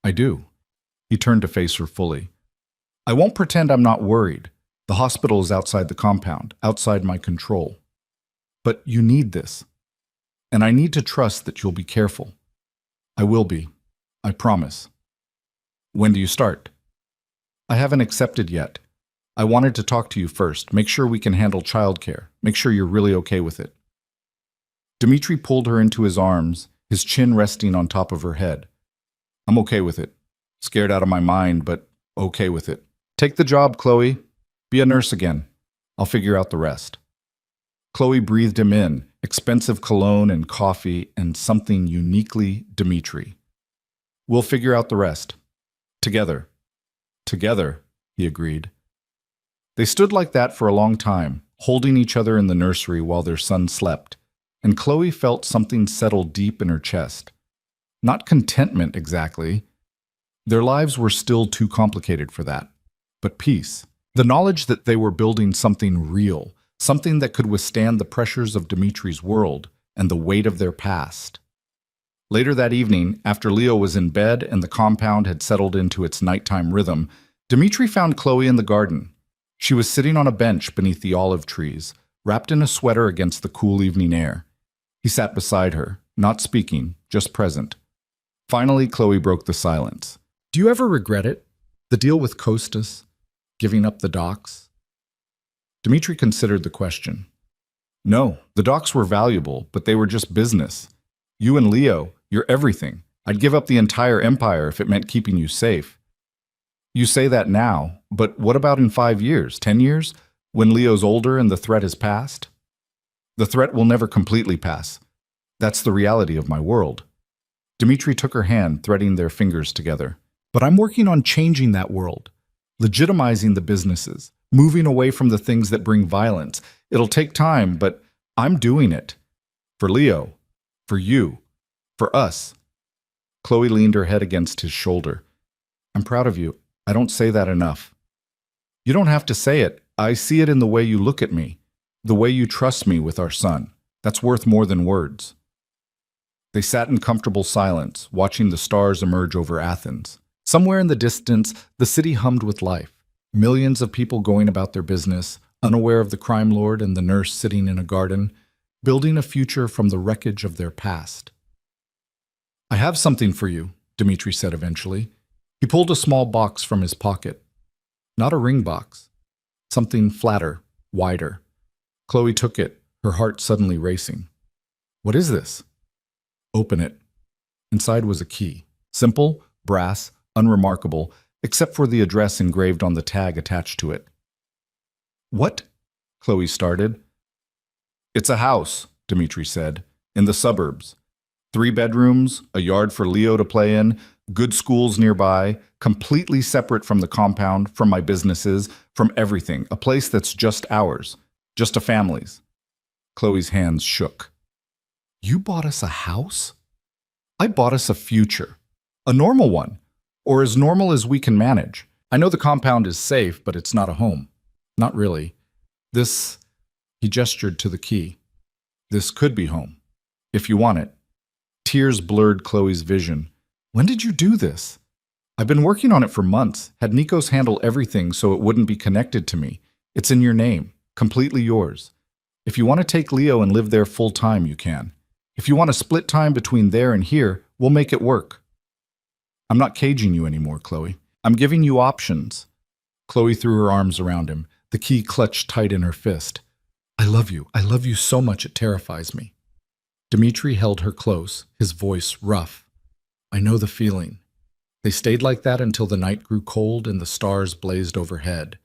"I do." He turned to face her fully. "I won't pretend I'm not worried. The hospital is outside the compound, outside my control. But you need this. And I need to trust that you'll be careful. I will be. I promise." "When do you start?" "I haven't accepted yet. I wanted to talk to you first, make sure we can handle childcare, make sure you're really okay with it." Dmitri pulled her into his arms, his chin resting on top of her head. "I'm okay with it. Scared out of my mind, but okay with it. Take the job, Chloe. Be a nurse again. I'll figure out the rest." Chloe breathed him in, expensive cologne and coffee and something uniquely Dmitri. "We'll figure out the rest. Together." "Together," he agreed. They stood like that for a long time, holding each other in the nursery while their son slept, and Chloe felt something settle deep in her chest. Not contentment exactly. Their lives were still too complicated for that, but peace. The knowledge that they were building something real, something that could withstand the pressures of Dmitri's world and the weight of their past. Later that evening, after Leo was in bed and the compound had settled into its nighttime rhythm, Dmitri found Chloe in the garden. She was sitting on a bench beneath the olive trees, wrapped in a sweater against the cool evening air. He sat beside her, not speaking, just present. Finally, Chloe broke the silence. "Do you ever regret it? The deal with Costas? Giving up the docks?" Dmitri considered the question. "No, the docks were valuable, but they were just business. You and Leo, you're everything. I'd give up the entire empire if it meant keeping you safe." "You say that now, but what about in 5 years, 10 years, when Leo's older and the threat has passed?" "The threat will never completely pass. That's the reality of my world." Dmitri took her hand, threading their fingers together. "But I'm working on changing that world, legitimizing the businesses, moving away from the things that bring violence. It'll take time, but I'm doing it. For Leo, for you, for us." Chloe leaned her head against his shoulder. "I'm proud of you. I don't say that enough." "You don't have to say it. I see it in the way you look at me, the way you trust me with our son. That's worth more than words." They sat in comfortable silence, watching the stars emerge over Athens. Somewhere in the distance, the city hummed with life. Millions of people going about their business, unaware of the crime lord and the nurse sitting in a garden, building a future from the wreckage of their past. "I have something for you," Dmitri said eventually. He pulled a small box from his pocket. Not a ring box. Something flatter, wider. Chloe took it, her heart suddenly racing. "What is this?" "Open it." Inside was a key. Simple, brass, unremarkable, except for the address engraved on the tag attached to it. "What?" Chloe started. "It's a house," Dmitri said, "in the suburbs. 3 bedrooms, a yard for Leo to play in, good schools nearby, completely separate from the compound, from my businesses, from everything. A place that's just ours, just a family's." Chloe's hands shook. "You bought us a house?" "I bought us a future. A normal one. Or as normal as we can manage. I know the compound is safe, but it's not a home. Not really. This," he gestured to the key, "this could be home. If you want it." Tears blurred Chloe's vision. "When did you do this?" "I've been working on it for months. Had Nikos handle everything so it wouldn't be connected to me. It's in your name. Completely yours. If you want to take Leo and live there full time, you can. If you want to split time between there and here, we'll make it work. I'm not caging you anymore, Chloe. I'm giving you options. Chloe threw her arms around him, the key clutched tight in her fist. I love you. I love you so much it terrifies me. Dmitri held her close, his voice rough. I know the feeling. They stayed like that until the night grew cold and the stars blazed overhead.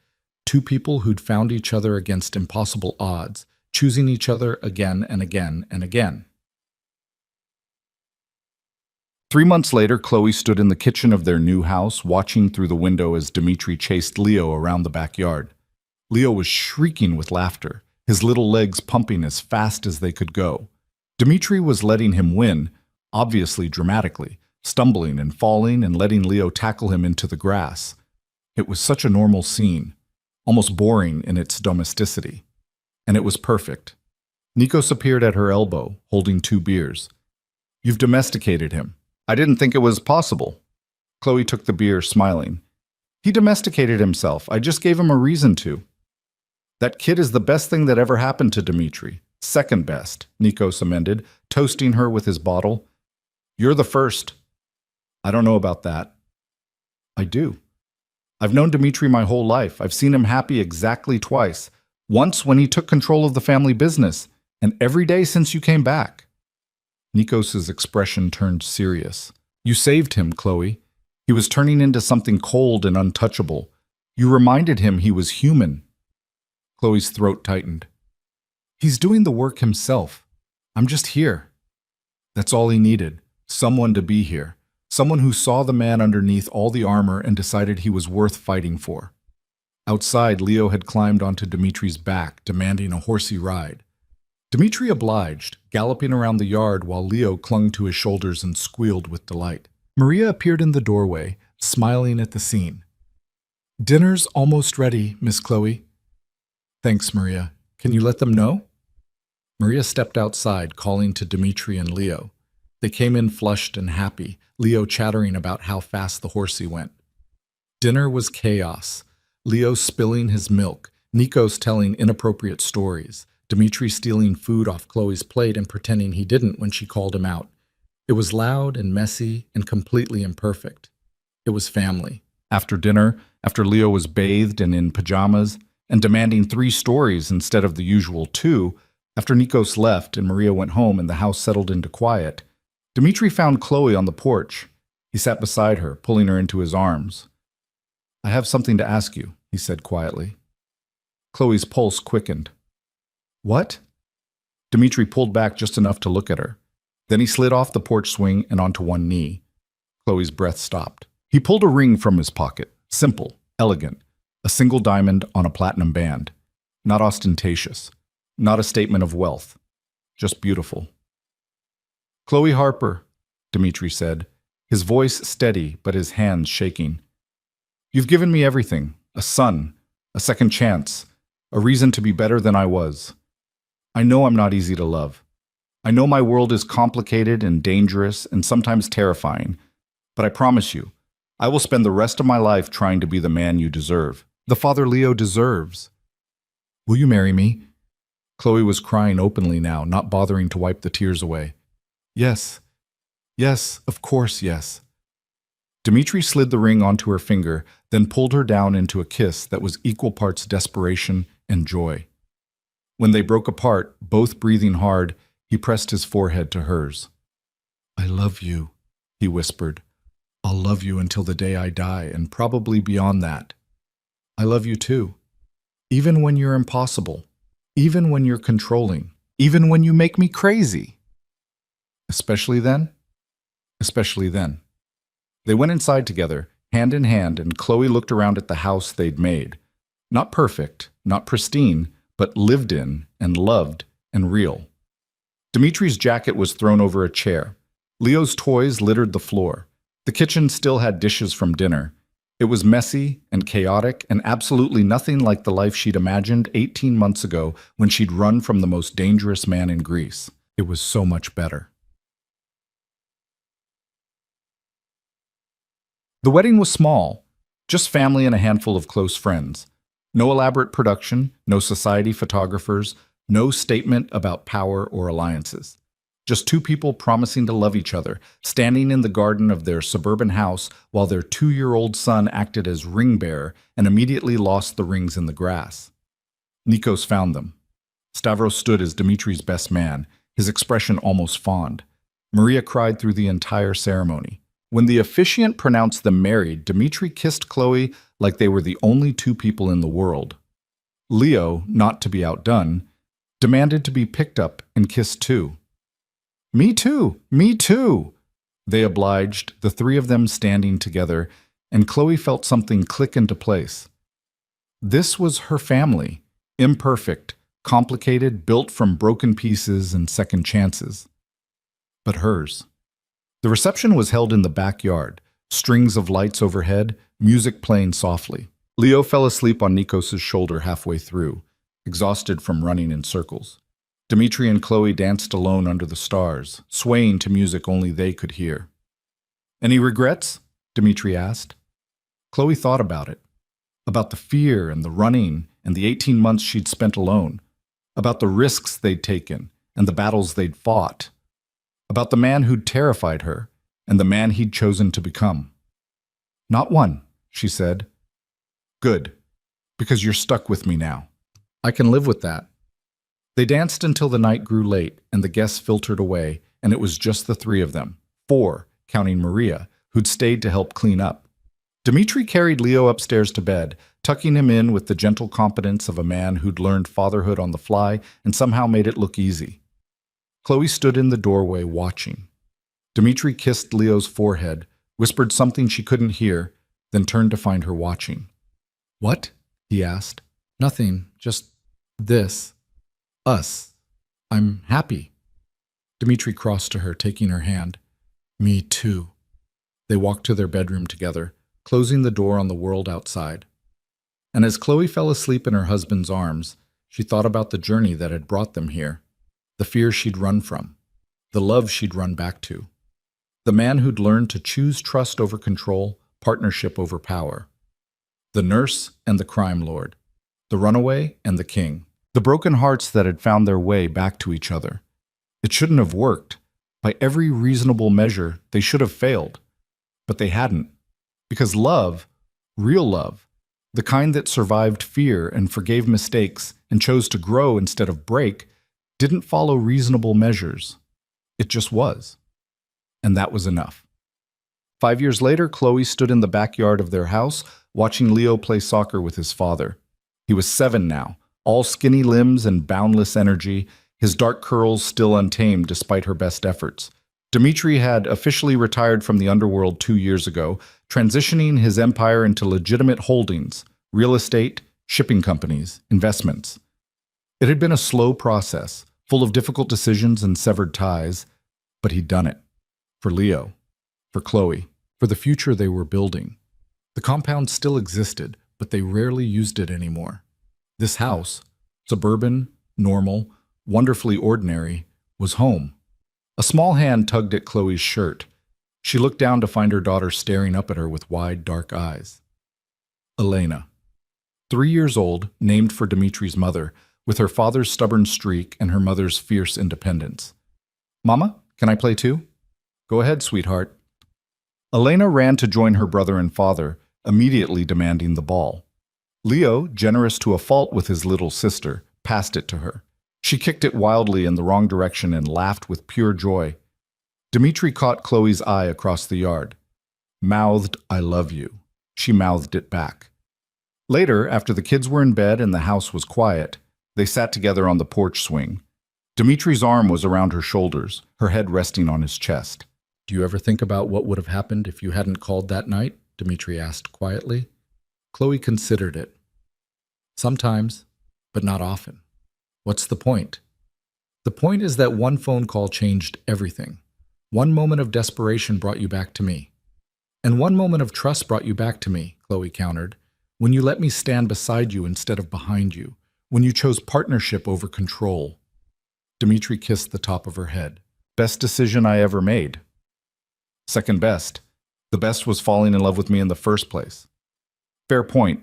Two people who'd found each other against impossible odds, choosing each other again and again and again. 3 months later, Chloe stood in the kitchen of their new house, watching through the window as Dmitri chased Leo around the backyard. Leo was shrieking with laughter, his little legs pumping as fast as they could go. Dmitri was letting him win, obviously dramatically, stumbling and falling and letting Leo tackle him into the grass. It was such a normal scene, almost boring in its domesticity. And it was perfect. Nikos appeared at her elbow, holding 2 beers. You've domesticated him. I didn't think it was possible. Chloe took the beer, smiling. He domesticated himself. I just gave him a reason to. That kid is the best thing that ever happened to Dmitri. Second best, Nikos amended, toasting her with his bottle. You're the first. I don't know about that. I do. I've known Dmitri my whole life. I've seen him happy exactly twice. Once when he took control of the family business, and every day since you came back. Nikos's expression turned serious. You saved him, Chloe. He was turning into something cold and untouchable. You reminded him he was human. Chloe's throat tightened. He's doing the work himself. I'm just here. That's all he needed. Someone to be here. Someone who saw the man underneath all the armor and decided he was worth fighting for. Outside, Leo had climbed onto Dmitri's back, demanding a horsey ride. Dmitri obliged, galloping around the yard while Leo clung to his shoulders and squealed with delight. Maria appeared in the doorway, smiling at the scene. Dinner's almost ready, Miss Chloe. Thanks, Maria. Can you let them know? Maria stepped outside, calling to Dmitri and Leo. They came in flushed and happy, Leo chattering about how fast the horsey went. Dinner was chaos. Leo spilling his milk, Nikos telling inappropriate stories, Dmitri stealing food off Chloe's plate and pretending he didn't when she called him out. It was loud and messy and completely imperfect. It was family. After dinner, after Leo was bathed and in pajamas, and demanding 3 stories instead of the usual 2, after Nikos left and Maria went home and the house settled into quiet, Dmitri found Chloe on the porch. He sat beside her, pulling her into his arms. I have something to ask you, he said quietly. Chloe's pulse quickened. What? Dmitri pulled back just enough to look at her. Then he slid off the porch swing and onto one knee. Chloe's breath stopped. He pulled a ring from his pocket, simple, elegant, a single diamond on a platinum band. Not ostentatious, not a statement of wealth, just beautiful. Chloe Harper, Dmitri said, his voice steady but his hands shaking. You've given me everything, a son, a second chance, a reason to be better than I was. I know I'm not easy to love. I know my world is complicated and dangerous and sometimes terrifying, but I promise you, I will spend the rest of my life trying to be the man you deserve, the father Leo deserves. Will you marry me? Chloe was crying openly now, not bothering to wipe the tears away. Yes. Yes, of course, yes. Dmitri slid the ring onto her finger, then pulled her down into a kiss that was equal parts desperation and joy. When they broke apart, both breathing hard, he pressed his forehead to hers. I love you, he whispered. I'll love you until the day I die, and probably beyond that. I love you too. Even when you're impossible. Even when you're controlling. Even when you make me crazy. Especially then? Especially then. They went inside together, hand in hand, and Chloe looked around at the house they'd made. Not perfect, not pristine, but lived in and loved and real. Dmitri's jacket was thrown over a chair. Leo's toys littered the floor. The kitchen still had dishes from dinner. It was messy and chaotic and absolutely nothing like the life she'd imagined 18 months ago when she'd run from the most dangerous man in Greece. It was so much better. The wedding was small, just family and a handful of close friends. No elaborate production, no society photographers, No statement about power or alliances. Just two people promising to love each other, standing in the garden of their suburban house while their 2-year-old son acted as ring bearer and immediately lost the rings in the grass. Nikos found them. Stavros stood as Dimitri's best man, his expression almost fond. Maria cried through the entire ceremony. When the officiant pronounced them married, Dimitri kissed Chloe like they were the only two people in the world. Leo, not to be outdone, demanded to be picked up and kissed too. Me too, me too, they obliged, the three of them standing together, and Chloe felt something click into place. This was her family, imperfect, complicated, built from broken pieces and second chances. But hers. The reception was held in the backyard, strings of lights overhead, music playing softly. Leo fell asleep on Nikos' shoulder halfway through, exhausted from running in circles. Dimitri and Chloe danced alone under the stars, swaying to music only they could hear. Any regrets? Dimitri asked. Chloe thought about it. About the fear and the running and the 18 months she'd spent alone. About the risks they'd taken and the battles they'd fought. About the man who'd terrified her and the man he'd chosen to become. Not one, she said. Good, because you're stuck with me now. I can live with that. They danced until the night grew late and the guests filtered away, and it was just the three of them, 4, counting Maria, who'd stayed to help clean up. Dimitri carried Leo upstairs to bed, tucking him in with the gentle competence of a man who'd learned fatherhood on the fly and somehow made it look easy. Chloe stood in the doorway watching. Dimitri kissed Leo's forehead, whispered something she couldn't hear, then turned to find her watching. What? He asked. Nothing, just this. Us. I'm happy. Dimitri crossed to her, taking her hand. Me too. They walked to their bedroom together, closing the door on the world outside. And as Chloe fell asleep in her husband's arms, she thought about the journey that had brought them here, the fear she'd run from, the love she'd run back to, the man who'd learned to choose trust over control, partnership over power, the nurse and the crime lord, the runaway and the king, the broken hearts that had found their way back to each other. It shouldn't have worked. By every reasonable measure, they should have failed. But they hadn't. Because love, real love, the kind that survived fear and forgave mistakes and chose to grow instead of break, didn't follow reasonable measures. It just was. And that was enough. 5 years later, Chloe stood in the backyard of their house, watching Leo play soccer with his father. He was 7 now, all skinny limbs and boundless energy, his dark curls still untamed despite her best efforts. Dimitri had officially retired from the underworld 2 years ago, transitioning his empire into legitimate holdings, real estate, shipping companies, investments. It had been a slow process, full of difficult decisions and severed ties, but he'd done it. For Leo, for Chloe, for the future they were building. The compound still existed, but they rarely used it anymore. This house, suburban, normal, wonderfully ordinary, was home. A small hand tugged at Chloe's shirt. She looked down to find her daughter staring up at her with wide, dark eyes. Elena. 3 years old, named for Dimitri's mother, with her father's stubborn streak and her mother's fierce independence. Mama, can I play too? Go ahead, sweetheart. Elena ran to join her brother and father, immediately demanding the ball. Leo, generous to a fault with his little sister, passed it to her. She kicked it wildly in the wrong direction and laughed with pure joy. Dimitri caught Chloe's eye across the yard. Mouthed, I love you. She mouthed it back. Later, after the kids were in bed and the house was quiet, they sat together on the porch swing. Dimitri's arm was around her shoulders, her head resting on his chest. Do you ever think about what would have happened if you hadn't called that night? Dimitri asked quietly. Chloe considered it. Sometimes, but not often. What's the point? The point is that one phone call changed everything. One moment of desperation brought you back to me. And one moment of trust brought you back to me, Chloe countered, when you let me stand beside you instead of behind you, when you chose partnership over control. Dimitri kissed the top of her head. Best decision I ever made. Second best. The best was falling in love with me in the first place. Fair point.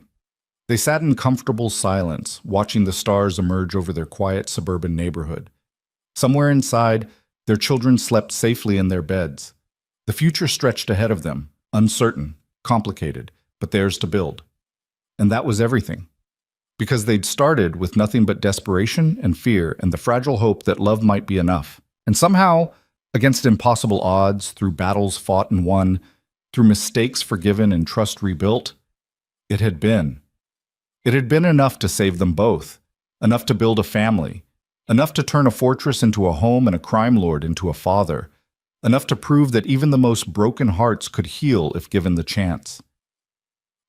They sat in comfortable silence, watching the stars emerge over their quiet suburban neighborhood. Somewhere inside, their children slept safely in their beds. The future stretched ahead of them, uncertain, complicated, but theirs to build. And that was everything. Because they'd started with nothing but desperation and fear and the fragile hope that love might be enough. And somehow, against impossible odds, through battles fought and won, through mistakes forgiven and trust rebuilt, it had been. It had been enough to save them both, enough to build a family, enough to turn a fortress into a home and a crime lord into a father, enough to prove that even the most broken hearts could heal if given the chance.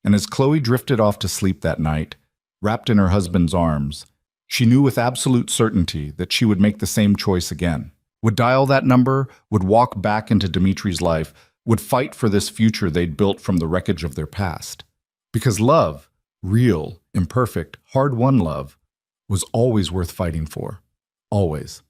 And as Chloe drifted off to sleep that night, wrapped in her husband's arms, she knew with absolute certainty that she would make the same choice again, would dial that number, would walk back into Dimitri's life, would fight for this future they'd built from the wreckage of their past. Because love, real, imperfect, hard-won love, was always worth fighting for. Always.